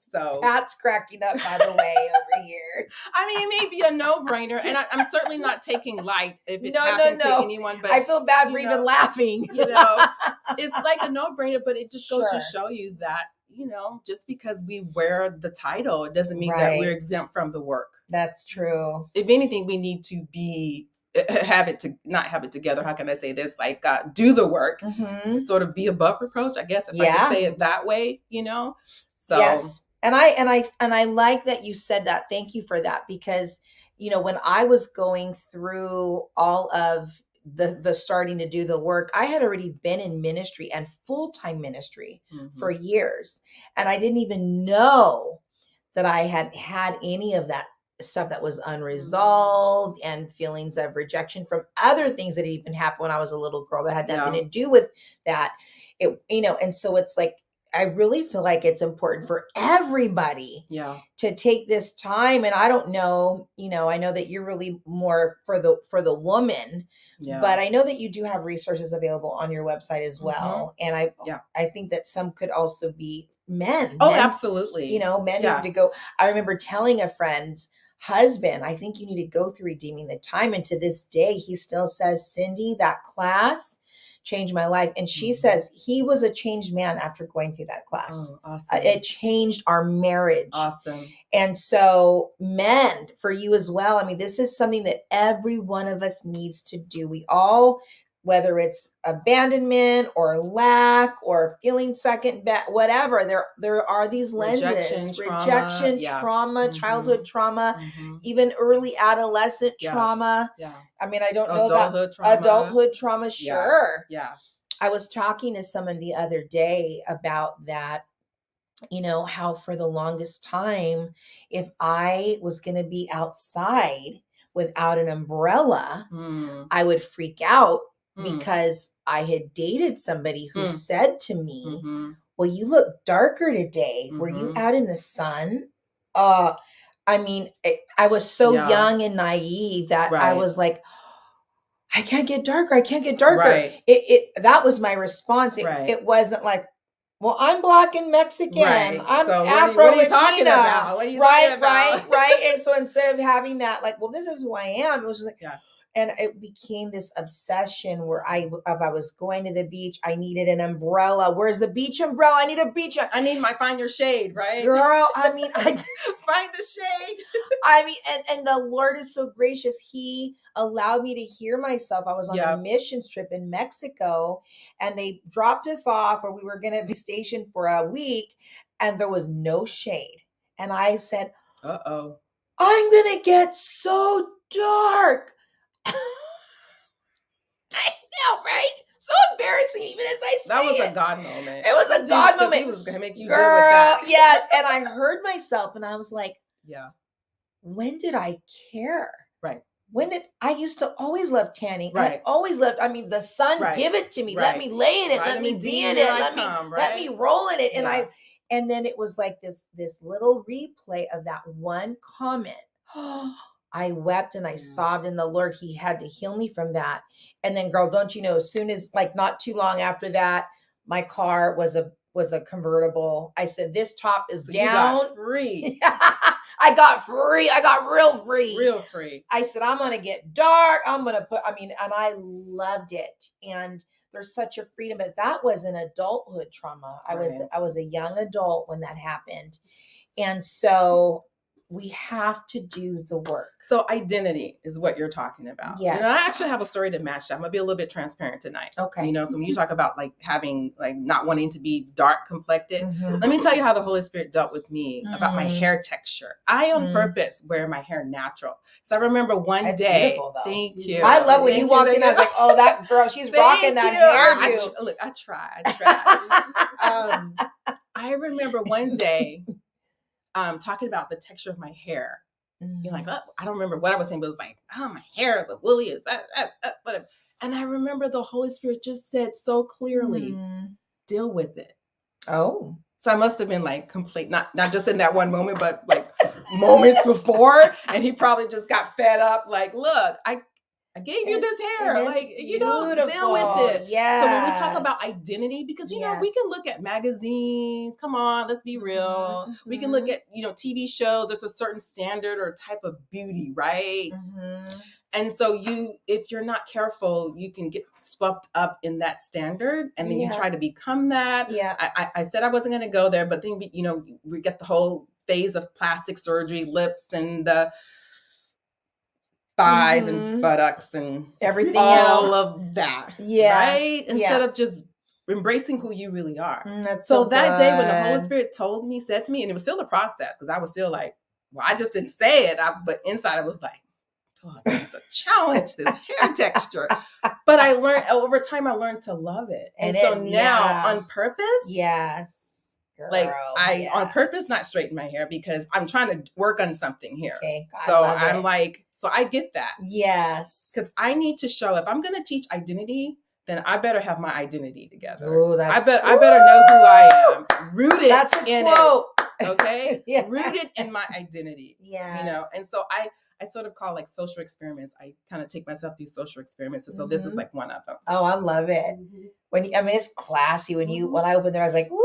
Speaker 5: So
Speaker 1: Pat's cracking up, by the way, over here.
Speaker 5: I mean, it may be a no-brainer, and I'm certainly not taking light if it happened to anyone. But
Speaker 1: I feel bad for even laughing.
Speaker 5: It's like a no-brainer, but it just goes to show you that just because we wear the title, it doesn't mean that we're exempt from the work.
Speaker 1: That's true.
Speaker 5: If anything, we need to not have it together. How can I say this? Do the work, sort of be above reproach, I guess, if I can say it that way. So
Speaker 1: yes. And I like that you said that. Thank you for that, because when I was going through all of the starting to do the work, I had already been in ministry and full-time ministry for years, and I didn't even know that I had any of that stuff that was unresolved and feelings of rejection from other things that had even happened when I was a little girl that had nothing to do with that. And so it's like, I really feel like it's important for everybody to take this time. And I don't know, I know that you're really more for the woman, but I know that you do have resources available on your website as well. And I think that some could also be men.
Speaker 5: Oh, absolutely.
Speaker 1: Men need to go. I remember telling a friend's husband, I think you need to go through Redeeming the Time. And to this day, he still says, Cyndi, that class changed my life. And she says he was a changed man after going through that class.
Speaker 5: Oh, awesome.
Speaker 1: It changed our marriage.
Speaker 5: Awesome.
Speaker 1: And so men, for you as well, I mean, this is something that every one of us needs to do. We all, whether it's abandonment or lack or feeling second best, whatever, there are these lenses, rejection, trauma, childhood trauma, even early adolescent trauma.
Speaker 5: Yeah.
Speaker 1: I mean, I don't know adulthood trauma. Sure.
Speaker 5: Yeah.
Speaker 1: I was talking to someone the other day about that. how for the longest time, if I was going to be outside without an umbrella, I would freak out because I had dated somebody who said to me, well, you look darker today. Were you out in the sun? I was so young and naive that I was like, I can't get darker. I can't get darker.
Speaker 5: Right.
Speaker 1: That was my response. It wasn't like, well, I'm Black and Mexican.
Speaker 5: Right.
Speaker 1: I'm
Speaker 5: so
Speaker 1: Afro-Latina.
Speaker 5: What are you talking about? What are you talking about?
Speaker 1: Right. And so instead of having that, like, well, this is who I am, it was like, and it became this obsession where if I was going to the beach, I needed an umbrella. Where's the beach umbrella? I need a beach.
Speaker 5: I need find your shade, right?
Speaker 1: Girl, I
Speaker 5: find the shade.
Speaker 1: And the Lord is so gracious. He allowed me to hear myself. I was on a missions trip in Mexico, and they dropped us off, or we were going to be stationed for a week, and there was no shade. And I said, I'm going to get so dark. I know, right? So embarrassing, even as I say
Speaker 5: that was a God moment.
Speaker 1: It was a God moment.
Speaker 5: He was going to make you deal with that.
Speaker 1: Yeah. And I heard myself, and I was like,
Speaker 5: yeah.
Speaker 1: When did I care?
Speaker 5: Right.
Speaker 1: I used to always love tanning.
Speaker 5: Right.
Speaker 1: I always loved, the sun, give it to me. Right. Let me lay in it. Let me be in it. Let me roll in it. And then it was like this little replay of that one comment. I wept and I sobbed in the Lord. He had to heal me from that. And then, girl, don't you know, as soon as, like, not too long after that, my car was a convertible. I said, this top is down.
Speaker 5: You got free.
Speaker 1: I got free. I got real free.
Speaker 5: Real free.
Speaker 1: I said, I'm going to get dark. I'm going to and I loved it. And there's such a freedom, but that was an adulthood trauma.
Speaker 5: Right.
Speaker 1: I was a young adult when that happened. And so we have to do the work.
Speaker 5: So identity is what you're talking about.
Speaker 1: Yes.
Speaker 5: I actually have a story to match that. I'm going to be a little bit transparent tonight.
Speaker 1: Okay.
Speaker 5: So when you talk about like having, like not wanting to be dark complected, let me tell you how the Holy Spirit dealt with me about my hair texture. I on purpose wear my hair natural. So I remember one day.
Speaker 1: Beautiful, though.
Speaker 5: Thank you.
Speaker 1: I love when you walked in. I was like, oh, that girl, she's rocking that hairdo.
Speaker 5: Look, I try. I remember one day talking about the texture of my hair. You're like, I don't remember what I was saying, but it was like, my hair is a woolly, is whatever. And I remember the Holy Spirit just said so clearly, deal with it.
Speaker 1: Oh.
Speaker 5: So I must have been like complete, not just in that one moment, but like moments before. And he probably just got fed up. Like, look, I gave you this hair. Like, deal with it.
Speaker 1: Yeah.
Speaker 5: So when we talk about identity, because, we can look at magazines. Come on, let's be real. We can look at, TV shows. There's a certain standard or type of beauty, right? And so if you're not careful, you can get swept up in that standard. And then you try to become that.
Speaker 1: Yeah.
Speaker 5: I said I wasn't going to go there, but then, we get the whole phase of plastic surgery, lips and the thighs and buttocks and
Speaker 1: everything
Speaker 5: all of that.
Speaker 1: Yes.
Speaker 5: Right? Instead of just embracing who you really are.
Speaker 1: That's
Speaker 5: so that day when the Holy Spirit said to me, and it was still a process because I was still like, well, I just didn't say it. But inside I was like, oh, this is a challenge, this hair texture. But I learned over time, I learned to love it. And so now on purpose.
Speaker 1: Yes. Girl,
Speaker 5: like I on purpose not straighten my hair because I'm trying to work on something here.
Speaker 1: Okay.
Speaker 5: So I'm like, so I get that.
Speaker 1: Yes.
Speaker 5: Because I need to show, if I'm going to teach identity, then I better have my identity together.
Speaker 1: Ooh,
Speaker 5: I better know who I am. Rooted
Speaker 1: that's a
Speaker 5: in
Speaker 1: quote.
Speaker 5: It. Okay? Rooted in my identity.
Speaker 1: Yes.
Speaker 5: And so I sort of call like social experiments. I kind of take myself through social experiments. And so this is like one of them.
Speaker 1: Oh, I love it. When it's classy. When I opened there, I was like, woo!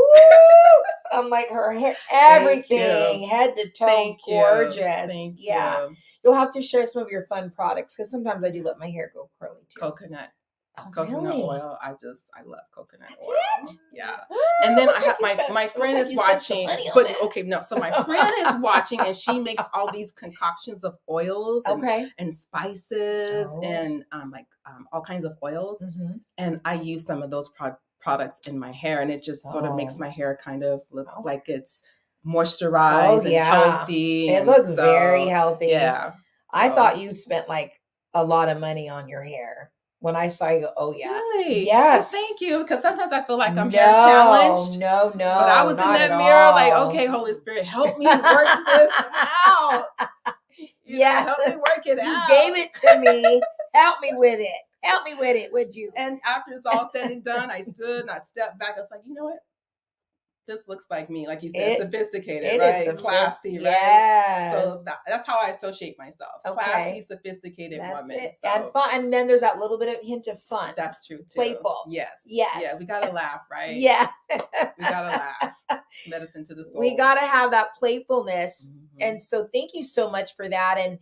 Speaker 1: I'm like, her hair, everything, head to toe, gorgeous.
Speaker 5: Thank
Speaker 1: you. You'll have to share some of your fun products because sometimes I do let my hair go curly too.
Speaker 5: Coconut
Speaker 1: really?
Speaker 5: oil. I love coconut
Speaker 1: That's
Speaker 5: oil.
Speaker 1: it?
Speaker 5: Yeah. And then I have my friend is watching. But okay, no. So my friend is watching and she makes all these concoctions of oils and spices and all kinds of oils. And I use some of those products in my hair and it just sort of makes my hair kind of look like it's moisturized and healthy.
Speaker 1: It looks very healthy.
Speaker 5: Yeah.
Speaker 1: I thought you spent like a lot of money on your hair. When I saw you go, oh yeah.
Speaker 5: Really?
Speaker 1: Yes.
Speaker 5: Well, thank you. Because sometimes I feel like I'm very challenged.
Speaker 1: No.
Speaker 5: But I was in that mirror like, okay, Holy Spirit, help me work this out. Help me work it out.
Speaker 1: You gave it to me. Help me with it. Help me with it, would you?
Speaker 5: And after it's all said and done, I stood and I stepped back. I was like, you know what? This looks like me, like you said, sophisticated, right? Classy, right? So that's how I associate myself. Okay. Classy, sophisticated woman. So.
Speaker 1: And then there's that little bit of hint of fun.
Speaker 5: That's true too.
Speaker 1: Playful.
Speaker 5: Yes. Yeah, we gotta laugh, right?
Speaker 1: Yeah.
Speaker 5: We gotta laugh. Medicine to the soul.
Speaker 1: We gotta have that playfulness. Mm-hmm. And so thank you so much for that. And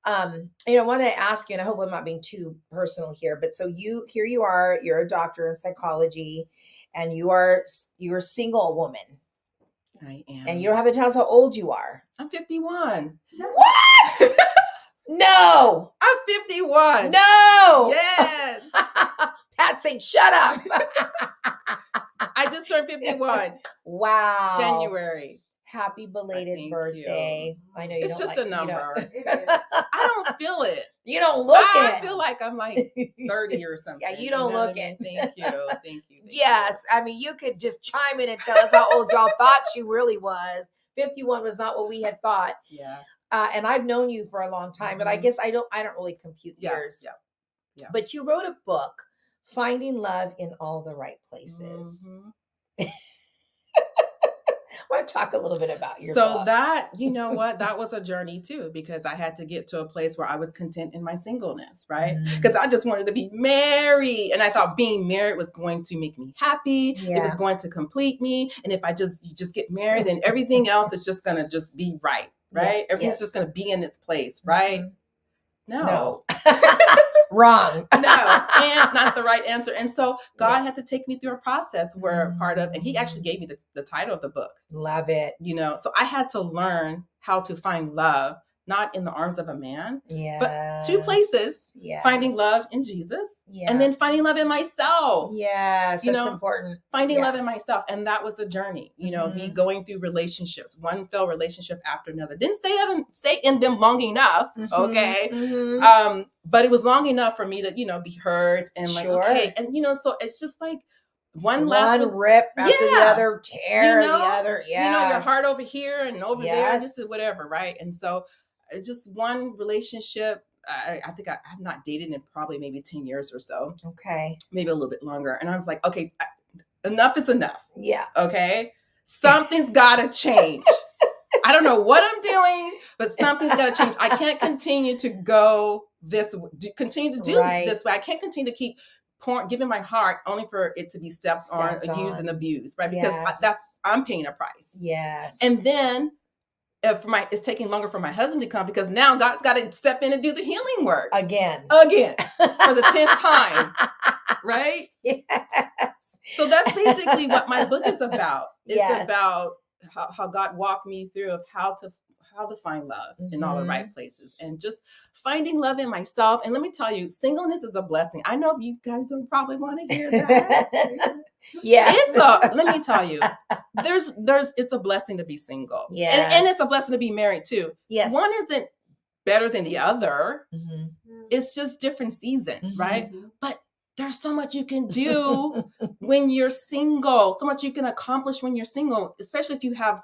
Speaker 1: I want to ask you, and I hope I'm not being too personal here, but so here you are, you're a doctor in psychology. And you're a single woman.
Speaker 5: I am.
Speaker 1: And you don't have to tell us how old you are.
Speaker 5: I'm 51.
Speaker 1: What? No.
Speaker 5: I'm 51.
Speaker 1: No.
Speaker 5: Yes.
Speaker 1: Pat's saying, shut up.
Speaker 5: I just turned 51.
Speaker 1: Wow.
Speaker 5: January.
Speaker 1: Happy belated birthday.
Speaker 5: You.
Speaker 1: I know you
Speaker 5: it's
Speaker 1: don't
Speaker 5: just a number. I don't feel it.
Speaker 1: You don't look it.
Speaker 5: I feel like I'm like 30 or something.
Speaker 1: Yeah, you don't look it.
Speaker 5: Thank you. Thank you.
Speaker 1: Yes. I mean, you could just chime in and tell us how old y'all thought she really was. 51 was not what we had thought.
Speaker 5: Yeah.
Speaker 1: And I've known you for a long time, but I guess I don't really compute years.
Speaker 5: Yeah.
Speaker 1: But you wrote a book, Finding Love in All the Right Places. Mm-hmm. I want to talk a little bit about your book.
Speaker 5: That, you know what, that was a journey too, because I had to get to a place where I was content in my singleness, right? Because I just wanted to be married. And I thought being married was going to make me happy. Yeah. It was going to complete me. And if I just get married, then everything else is just going to just be right? Yeah. Everything's just going to be in its place, right? No.
Speaker 1: Wrong.
Speaker 5: No, and not the right answer. And so God had to take me through a process where and he actually gave me the title of the book.
Speaker 1: Love it.
Speaker 5: So I had to learn how to find love, not in the arms of a man, but two places, finding love in Jesus and then finding love in myself.
Speaker 1: Yes, that's important.
Speaker 5: Finding love in myself. And that was a journey, me going through relationships, one failed relationship after another. Didn't stay in them long enough. Okay. Mm-hmm. But it was long enough for me to, be hurt and like, okay. And, so it's just like, one
Speaker 1: rip after the other, tear the other. Yeah.
Speaker 5: Your heart over here and over there. This is whatever. Right. And so just one relationship. I think I have not dated in probably maybe 10 years or so.
Speaker 1: Okay.
Speaker 5: Maybe a little bit longer. And I was like, okay, enough is enough.
Speaker 1: Yeah.
Speaker 5: Okay. Something's got to change. I don't know what I'm doing, but something's got to change. I can't continue to go this way, continue to do this way. I can't continue to keep giving my heart only for it to be stepped on, used and abused, right? Because I'm paying a price.
Speaker 1: Yes.
Speaker 5: And then it's taking longer for my husband to come because now God's got to step in and do the healing work
Speaker 1: again
Speaker 5: for the 10th time, right?
Speaker 1: Yes.
Speaker 5: So that's basically what my book is about. It's about how God walked me through of how to find love in all the right places and just finding love in myself. And let me tell you, singleness is a blessing. I know you guys don't probably want to hear that.
Speaker 1: Yeah.
Speaker 5: Let me tell you, it's a blessing to be single.
Speaker 1: Yeah.
Speaker 5: And it's a blessing to be married too.
Speaker 1: Yes.
Speaker 5: One isn't better than the other. Mm-hmm. It's just different seasons, right? But there's so much you can do when you're single, so much you can accomplish when you're single, especially if you have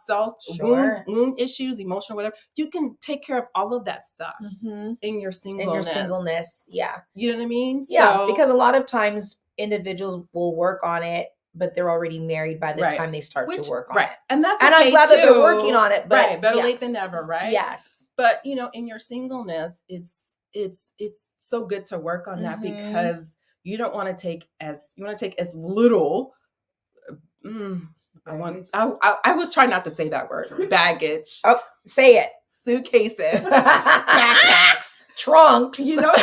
Speaker 5: wound issues, emotional, whatever. You can take care of all of that stuff in your singleness.
Speaker 1: Yeah.
Speaker 5: You know what I mean?
Speaker 1: Yeah, because a lot of times individuals will work on it, but they're already married by the time they start to work on it.
Speaker 5: And that's
Speaker 1: I'm glad that they're working on it. But
Speaker 5: better late than never, right?
Speaker 1: Yes.
Speaker 5: But in your singleness, it's so good to work on that because you don't want to take as little. I was trying not to say that word. Baggage.
Speaker 1: Oh, say it.
Speaker 5: Suitcases. Backpacks.
Speaker 1: Trunks.
Speaker 5: You don't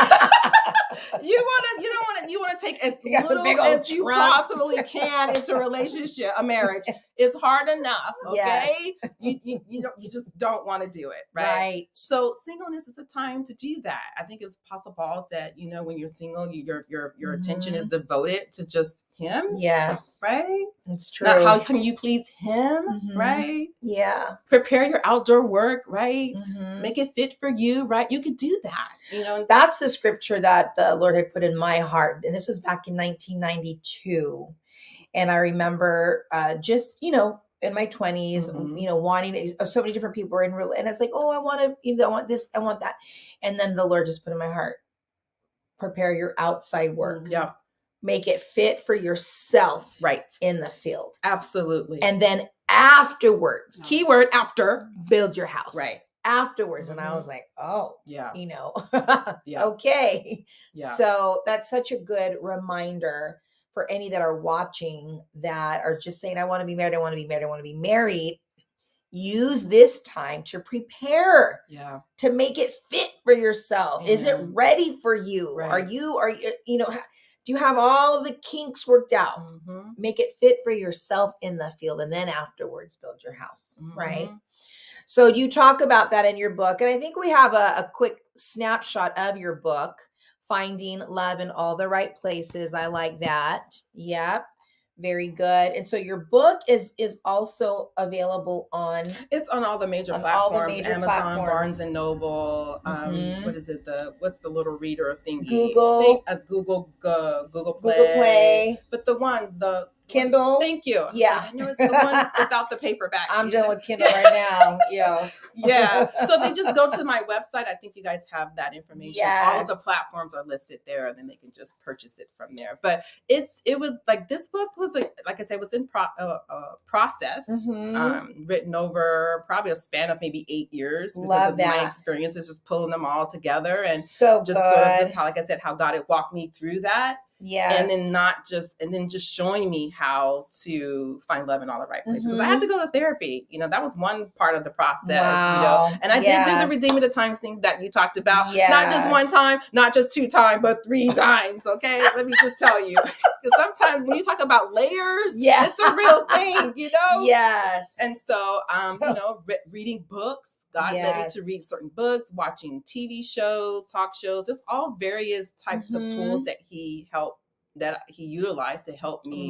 Speaker 5: want to take as little as you possibly can into a relationship, a marriage. It's hard enough, okay? Yes. You just don't want to do it, right? So singleness is a time to do that. I think as Apostle Paul said, when you're single, your attention is devoted to just him.
Speaker 1: Yes.
Speaker 5: Right?
Speaker 1: It's true.
Speaker 5: Now, how can you please him, right?
Speaker 1: Yeah.
Speaker 5: Prepare your outdoor work, right? Make it fit for you, right? You could do that. that,
Speaker 1: That's the scripture that the Lord had put in my heart. And this was back in 1992. And I remember just, in my 20s, wanting to, so many different people were in real, and it's like, oh, I want to, I want this, I want that. And then the Lord just put in my heart, prepare your outside work.
Speaker 5: Yeah.
Speaker 1: Make it fit for yourself.
Speaker 5: Right.
Speaker 1: In the field.
Speaker 5: Absolutely.
Speaker 1: And then afterwards.
Speaker 5: Keyword after.
Speaker 1: Build your house.
Speaker 5: Right.
Speaker 1: Afterwards. And I was like, oh,
Speaker 5: yeah.
Speaker 1: Okay.
Speaker 5: Yeah.
Speaker 1: So that's such a good reminder for any that are watching that are just saying, I want to be married. I want to be married. I want to be married. Use this time to prepare.
Speaker 5: Yeah.
Speaker 1: To make it fit for yourself. Amen. Is it ready for you?
Speaker 5: Right.
Speaker 1: Are you, do you have all of the kinks worked out? Mm-hmm. Make it fit for yourself in the field. And then afterwards, build your house. Mm-hmm. Right. So you talk about that in your book. And I think we have a quick snapshot of your book, Finding Love in All the Right Places. I like that. Yep. Very good. And so your book is also available on...
Speaker 5: It's on all the major platforms. All the major Amazon, platforms. Barnes and Noble. What is it? What's the little reader thingy?
Speaker 1: Google.
Speaker 5: Google Play.
Speaker 1: Google Play.
Speaker 5: But the
Speaker 1: Kindle.
Speaker 5: Thank you.
Speaker 1: Yeah.
Speaker 5: I know it's the one without the paperback.
Speaker 1: I'm done with Kindle right now. Yes.
Speaker 5: Yeah. So if they just go to my website, I think you guys have that information. Yes. All of the platforms are listed there, and then they can just purchase it from there. But it was like, this book was like I said, was in process, written over probably a span of maybe 8 years.
Speaker 1: Love that.
Speaker 5: My experiences, just pulling them all together, and
Speaker 1: so
Speaker 5: just
Speaker 1: good.
Speaker 5: sort of just how, like I said, how God had walked me through that.
Speaker 1: Yes.
Speaker 5: And then just showing me how to find love in all the right places. Because I had to go to therapy. That was one part of the process.
Speaker 1: Wow.
Speaker 5: And I did do the Redeem of the Times thing that you talked about. Yes. Not just one time, not just 2 times, but 3 times. Okay. Let me just tell you. Because sometimes when you talk about layers, it's a real thing,
Speaker 1: Yes.
Speaker 5: And so, reading books. God led me to read certain books, watching TV shows, talk shows, just all various types of tools that he utilized to help me,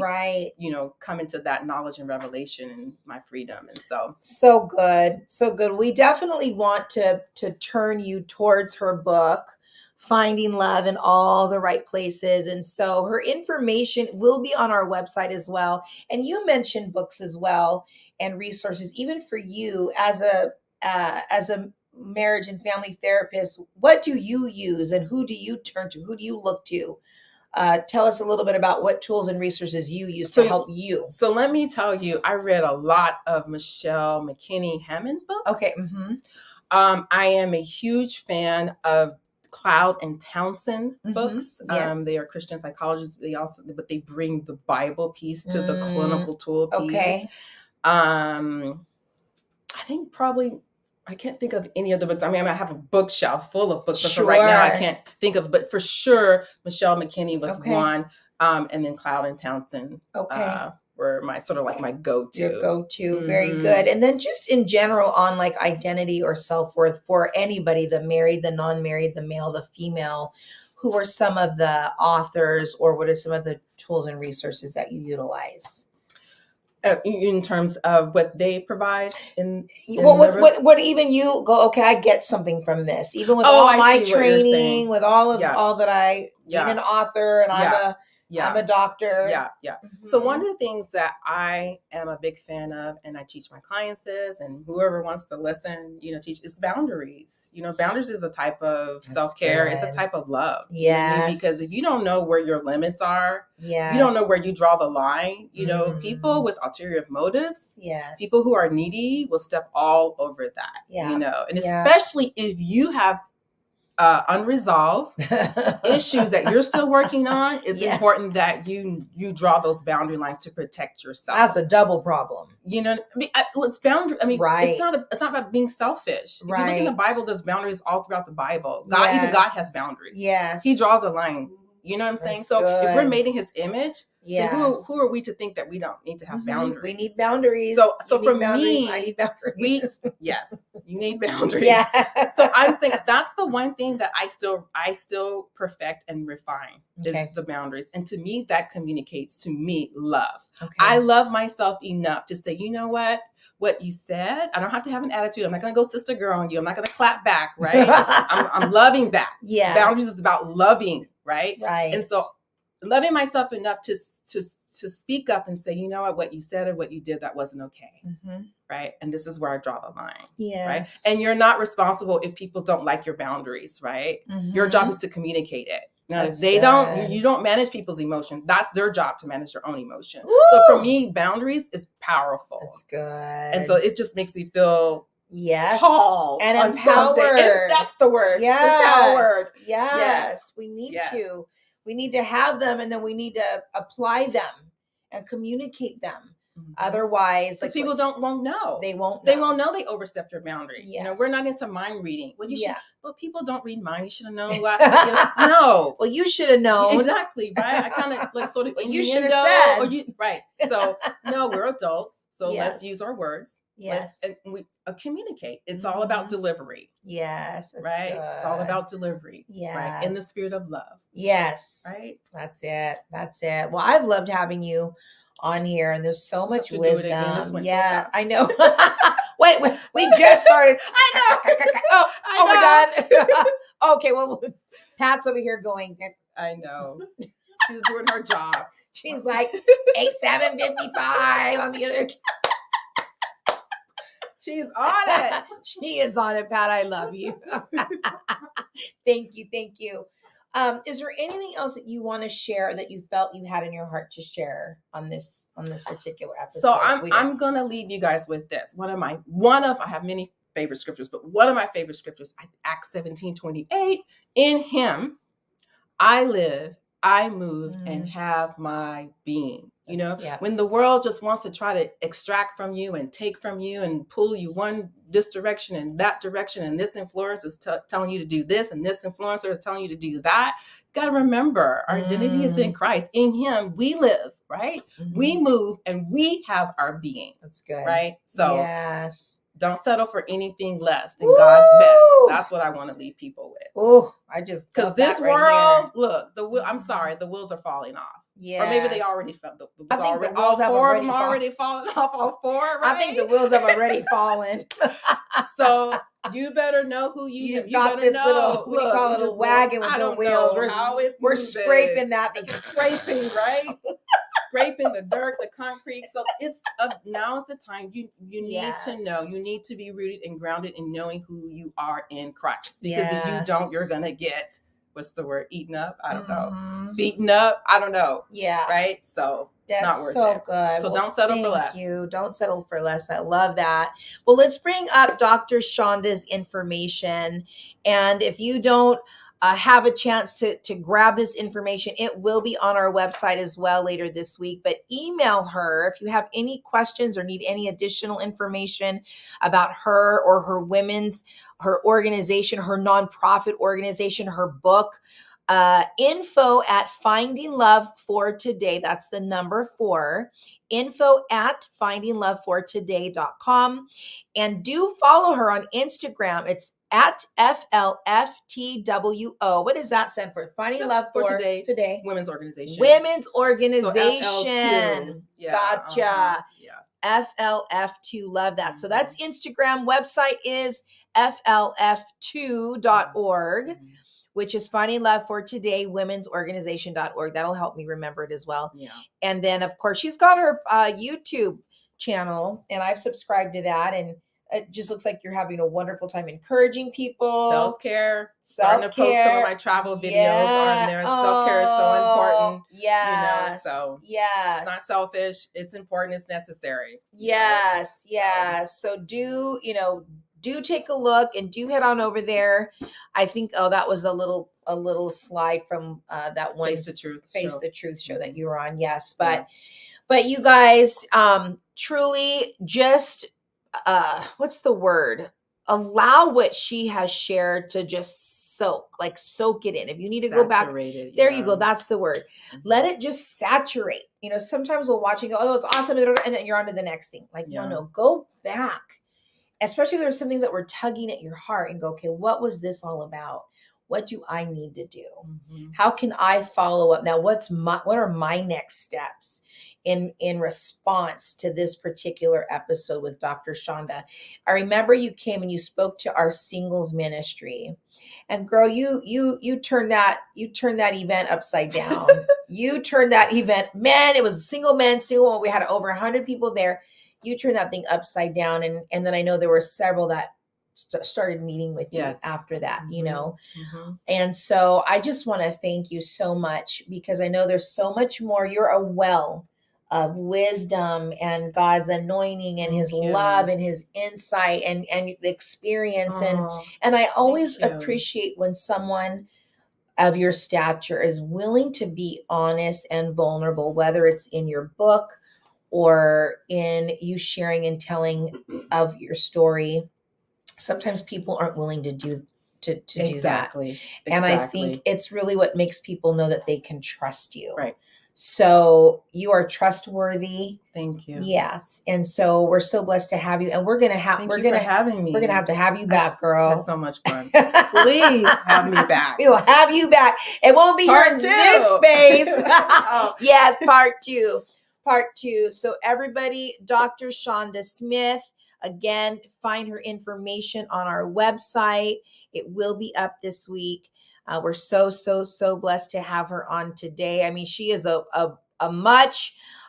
Speaker 5: come into that knowledge and revelation and my freedom. And
Speaker 1: so good. So good. We definitely want to turn you towards her book, Finding Love in All the Right Places. And so her information will be on our website as well. And you mentioned books as well and resources, even for you as a marriage and family therapist. What do you use and who do you turn to? Who do you look to? Tell us a little bit about what tools and resources you use to help you.
Speaker 5: So let me tell you, I read a lot of Michelle McKinney-Hammond books.
Speaker 1: Okay.
Speaker 5: I am a huge fan of Cloud and Townsend books.
Speaker 1: Yes.
Speaker 5: They are Christian psychologists. But they bring the Bible piece to the clinical tool piece.
Speaker 1: Okay.
Speaker 5: I think probably, I can't think of any other books. I mean, I have a bookshelf full of books, but for right now I can't think of, but for sure, Michelle McKinney was one. And then Cloud and Townsend were my sort of like my go-to.
Speaker 1: Your go-to. Very good. And then just in general on like identity or self-worth for anybody, the married, the non-married, the male, the female, who are some of the authors or what are some of the tools and resources that you utilize?
Speaker 5: In terms of what they provide
Speaker 1: what even you go, okay, I get something from this, even with all my training, with all of all that I being an author and I'm a doctor.
Speaker 5: So one of the things that I am a big fan of, and I teach my clients this, and whoever wants to listen, teach, is boundaries. Boundaries is a type of self-care. It's a type of love.
Speaker 1: Yes.
Speaker 5: Because if you don't know where your limits are,
Speaker 1: yes.
Speaker 5: you don't know where you draw the line. People with ulterior motives, people who are needy will step all over that. And especially if you have unresolved issues that you're still working on, it's important that you draw those boundary lines to protect yourself.
Speaker 1: That's a double problem.
Speaker 5: It's boundary. I mean, it's not about being selfish. If you look in the Bible, there's boundaries all throughout the Bible. Even God has boundaries.
Speaker 1: Yes.
Speaker 5: He draws a line You know what I'm saying?
Speaker 1: That's
Speaker 5: so
Speaker 1: good.
Speaker 5: if we're made in his image,
Speaker 1: yes.
Speaker 5: then who are we to think that we don't need to have boundaries?
Speaker 1: We need boundaries.
Speaker 5: So for
Speaker 1: boundaries.
Speaker 5: me,
Speaker 1: I need boundaries.
Speaker 5: Yes, you need boundaries.
Speaker 1: Yeah.
Speaker 5: So I'm saying that's the one thing that I still perfect and refine is the boundaries. And to me, that communicates to me love. Okay. I love myself enough to say, you know what you said, I don't have to have an attitude. I'm not going to go sister girl on you. I'm not going to clap back, right? I'm loving that. Yes. Boundaries is about loving, right? Right. And so loving myself enough to speak up and say, you know what you said or what you did, that wasn't okay. Right. And this is where I draw the line. Yes. Right. And you're not responsible if people don't like your boundaries, right? Your job is to communicate it. Now, if they don't, you don't manage people's emotions. That's their job to manage their own emotion. Woo! So for me, boundaries is powerful. That's good. And so it just makes me feel tall and empowered. And that's the word. Yes. Empowered. Yes. We need to. We need to have them, and then we need to apply them and communicate them. Otherwise, like people won't know. They won't know. They won't know they overstepped your boundary. Yes. You know, we're not into mind reading. Well, you should. Well, people don't read mind. You should have known what. No. Well, you should have known. Exactly. Right. I kind of like sort of. Well, you should have said. Or you, right. So no, we're adults. So let's use our words. Yes. And we communicate. It's all about delivery. Yes. That's right. Good. It's all about delivery. Yeah. Right. In the spirit of love. Yes. Right. That's it. That's it. Well, I've loved having you on here, and there's so much wisdom. Yeah, I know. wait, we just started. I know. We're done. Okay, well, Pat's over here going. I know. She's doing her job. She's like 7:55 on the other. She's on it. She is on it, Pat. I love you. Thank you. Thank you. Is there anything else that you want to share that you felt you had in your heart to share on this particular episode? So I'm gonna leave you guys with this. I have many favorite scriptures, but one of my favorite scriptures, Acts 17:28. In him I live, I move, and have my being. You know, when the world just wants to try to extract from you and take from you and pull you this direction and that direction, and this influencer is telling you to do this, and this influencer is telling you to do that. You got to remember, our identity is in Christ. In him, we live, right? We move, and we have our being. That's good. Right? So yes. Don't settle for anything less than God's best. That's what I want to leave people with. Oh, I just because this world, look, I'm sorry, the wheels are falling off. Yeah, or maybe they already fell. I think the wheels have already fallen off. All four, right? I think the wheels have already fallen. So you better know who you just got this little. What do you call it? A wagon with no wheels. We're scraping that. Scraping, right? Scraping the dirt, the concrete. So now is the time you need to know. You need to be rooted and grounded in knowing who you are in Christ. Because if you don't, you're gonna get what's the word? Eaten up? I don't know. Beaten up? I don't know. Yeah. Right? So it's not worth it. That's so good. So don't settle for less. Thank you. Don't settle for less. I love that. Well, let's bring up Dr. Shanda's information. And if you don't have a chance to grab this information, it will be on our website as well later this week. But email her if you have any questions or need any additional information about her or her organization, her nonprofit organization, her book. info@findinglovefortoday. That's the number 4. info@findinglovefortoday.com. And do follow her on Instagram. It's at FLFTWO. What does that stand for? Finding Love for Today. Women's Organization. Women's Organization. So FL2. Yeah, gotcha. FLF2. Love that. So that's Instagram. Website is FLF2.org. Which is Finding Love for Today, women'sorganization.org. That'll help me remember it as well. Yeah. And then, of course, she's got her YouTube channel, and I've subscribed to that. And it just looks like you're having a wonderful time encouraging people. Self-care. Starting to post some of my travel videos on there. Self-care is so important. Yes. So it's not selfish. It's important. It's necessary. Yes. Yes. So do take a look and do head on over there. I think, that was a little slide from that one Face the Truth show that you were on. Yes. But you guys, truly just, what's the word?
Speaker 1: allow what she has shared to just soak it in. If you need to go back, there you go. That's the word. Let it just saturate. Sometimes we'll watch and go, oh, that was awesome. And then you're on to the next thing. Like, no, go back. Especially if there's some things that were tugging at your heart and go, okay, what was this all about? What do I need to do? How can I follow up? Now, what are my next steps in response to this particular episode with Dr. Shanda? I remember you came and you spoke to our singles ministry, and girl, you turned that event upside down. You turned that event, man, it was single men, single women. We had over 100 people there. You turned that thing upside down. And then I know there were several that started meeting with you after that, And so I just want to thank you so much, because I know there's so much more. You're a well of wisdom and God's anointing and his love and his insight and the experience. And I always appreciate when someone of your stature is willing to be honest and vulnerable, whether it's in your book or in you sharing and telling of your story. Sometimes people aren't willing to do that. And I think it's really what makes people know that they can trust you. Right. So you are trustworthy.
Speaker 5: Thank you.
Speaker 1: Yes. And so we're so blessed to have you. And we're going to have,
Speaker 5: having me.
Speaker 1: We're going to have you back, girl.
Speaker 5: That's so much fun. Please have me back.
Speaker 1: We'll have you back. It won't be here in this space. Yeah. Part two. So everybody, Dr. Shanda Smith, again, find her information on our website. It will be up this week. We're so blessed to have her on today. I mean, she is a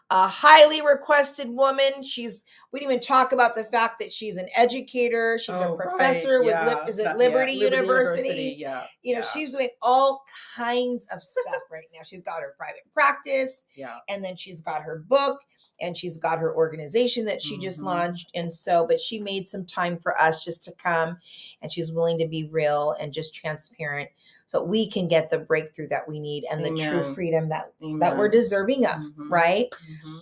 Speaker 1: highly requested woman. We didn't even talk about the fact that she's an educator. She's a professor with Liberty University.
Speaker 5: Yeah.
Speaker 1: She's doing all kinds of stuff right now. She's got her private practice.
Speaker 5: Yeah.
Speaker 1: And then she's got her book. And she's got her organization that she just launched. And so, but she made some time for us just to come, and she's willing to be real and just transparent so we can get the breakthrough that we need and the true freedom that we're deserving of. Right.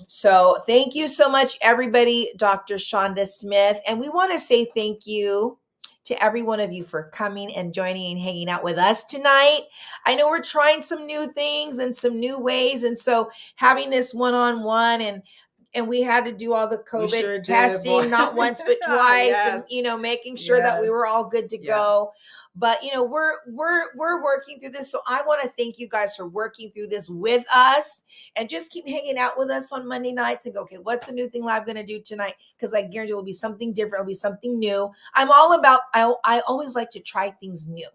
Speaker 1: So thank you so much, everybody, Dr. Shanda Smith. And we want to say thank you to every one of you for coming and joining and hanging out with us tonight. I know we're trying some new things and some new ways. And so having this one-on-one and we had to do all the COVID testing, not once, but twice, and, making sure that we were all good to go. But, we're working through this. So I want to thank you guys for working through this with us, and just keep hanging out with us on Monday nights and go, okay, what's a new thing live going to do tonight? Because I guarantee it'll be something different. It'll be something new. I'm all about, I always like to try things new.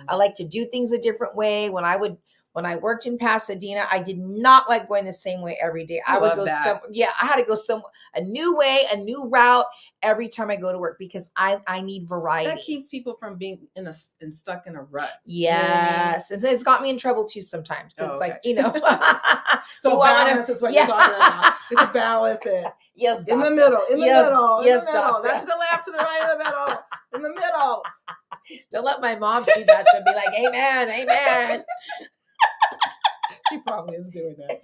Speaker 1: I like to do things a different way. When I worked in Pasadena, I did not like going the same way every day. I would go I had to go a new way, a new route every time I go to work, because I need variety.
Speaker 5: That keeps people from being stuck in a rut.
Speaker 1: Yes. And it's got me in trouble too sometimes. It's like,
Speaker 5: So balance is what you're talking about. It's balance it.
Speaker 1: Yes,
Speaker 5: doctor. In the middle.
Speaker 1: Yes, doctor.
Speaker 5: Not to the left, to the right, in the middle. In the middle.
Speaker 1: Don't let my mom see that. She'll be like, amen, amen.
Speaker 5: She probably is doing that.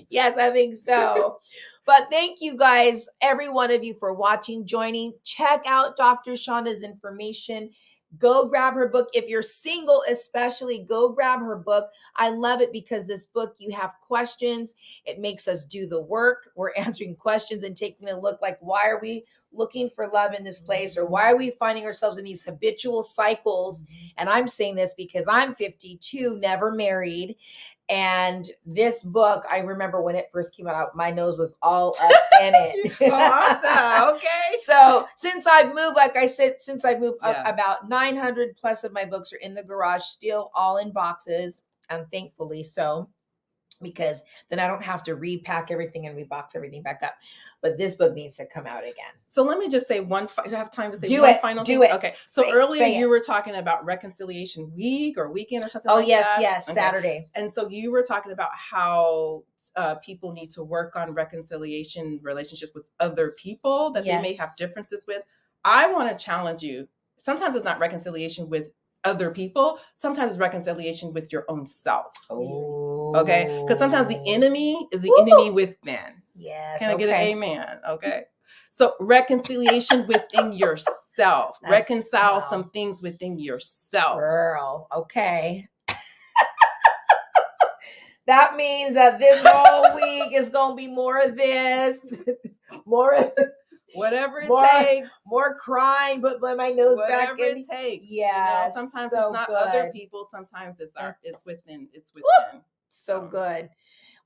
Speaker 1: Yes, I think so. But thank you guys, every one of you, for watching, joining. Check out Dr. Shanda's information. Go grab her book. If you're single, especially, go grab her book. I love it because this book, you have questions. It makes us do the work. We're answering questions and taking a look like, why are we looking for love in this place? Or why are we finding ourselves in these habitual cycles? And I'm saying this because I'm 52, never married. And this book, I remember when it first came out, my nose was all up in it.
Speaker 5: Awesome. Okay.
Speaker 1: So since I've moved, like I said, about 900 plus of my books are in the garage, still all in boxes, and thankfully so, because then I don't have to repack everything and rebox everything back up. But this book needs to come out again.
Speaker 5: So let me just say do I have time to say final thing?
Speaker 1: Do it.
Speaker 5: Okay. So earlier you were talking about Reconciliation Week or weekend or something like that.
Speaker 1: Yes,
Speaker 5: okay.
Speaker 1: Saturday.
Speaker 5: And so you were talking about how people need to work on reconciliation relationships with other people that they may have differences with. I want to challenge you. Sometimes it's not reconciliation with other people. Sometimes it's reconciliation with your own self.
Speaker 1: Oh.
Speaker 5: Okay? Because sometimes the enemy is the enemy within.
Speaker 1: Yes.
Speaker 5: Can I get an amen? Okay. So reconciliation within yourself. Reconcile
Speaker 1: wow.
Speaker 5: some things within yourself.
Speaker 1: Girl, okay. That means that this whole week is going to be more of this, more
Speaker 5: whatever it takes,
Speaker 1: more crying, but my nose
Speaker 5: whatever
Speaker 1: back in.
Speaker 5: it takes.
Speaker 1: Yeah,
Speaker 5: you know, sometimes
Speaker 1: so
Speaker 5: it's not
Speaker 1: good.
Speaker 5: other people. Sometimes it's within. It's within.
Speaker 1: Woo! So good.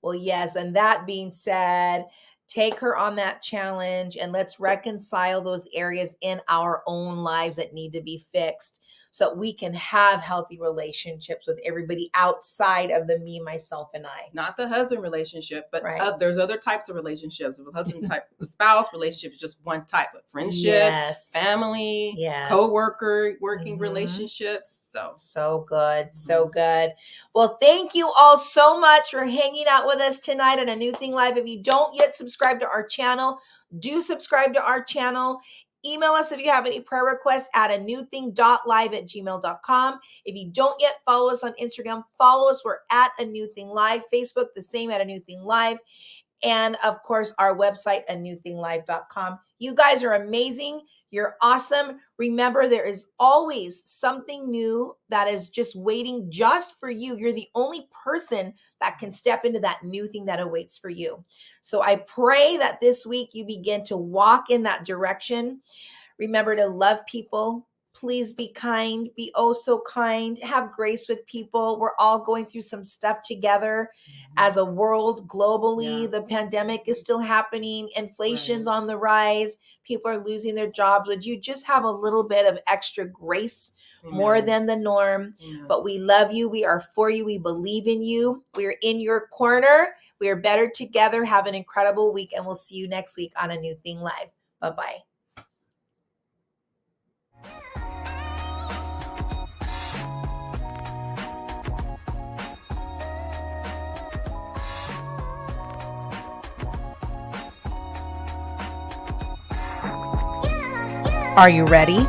Speaker 1: Well, yes. And that being said, take her on that challenge and let's reconcile those areas in our own lives that need to be fixed so that we can have healthy relationships with everybody outside of the me, myself, and I.
Speaker 5: Not the husband relationship, but
Speaker 1: right.
Speaker 5: There's other types of relationships. The husband type, the spouse relationship is just one type of friendships,
Speaker 1: yes.
Speaker 5: family,
Speaker 1: yes.
Speaker 5: co-worker, working relationships.
Speaker 1: So good. So good. Well, thank you all so much for hanging out with us tonight on A New Thing Live. If you don't yet subscribe to our channel, do subscribe to our channel. Email us if you have any prayer requests at anewthing.live@gmail.com. If you don't yet follow us on Instagram, follow us. We're at A New Thing Live. Facebook, the same, at A New Thing Live. And of course, our website, anewthinglive.com. You guys are amazing. You're awesome. Remember, there is always something new that is just waiting just for you. You're the only person that can step into that new thing that awaits for you. So I pray that this week you begin to walk in that direction. Remember to love people. Please be kind, be oh so kind, have grace with people. We're all going through some stuff together as a world globally. The pandemic is still happening. Inflation's on the rise. People are losing their jobs. Would you just have a little bit of extra grace more than the norm? But we love you. We are for you. We believe in you. We're in your corner. We are better together. Have an incredible week, and we'll see you next week on A New Thing Live. Bye-bye. Are you ready?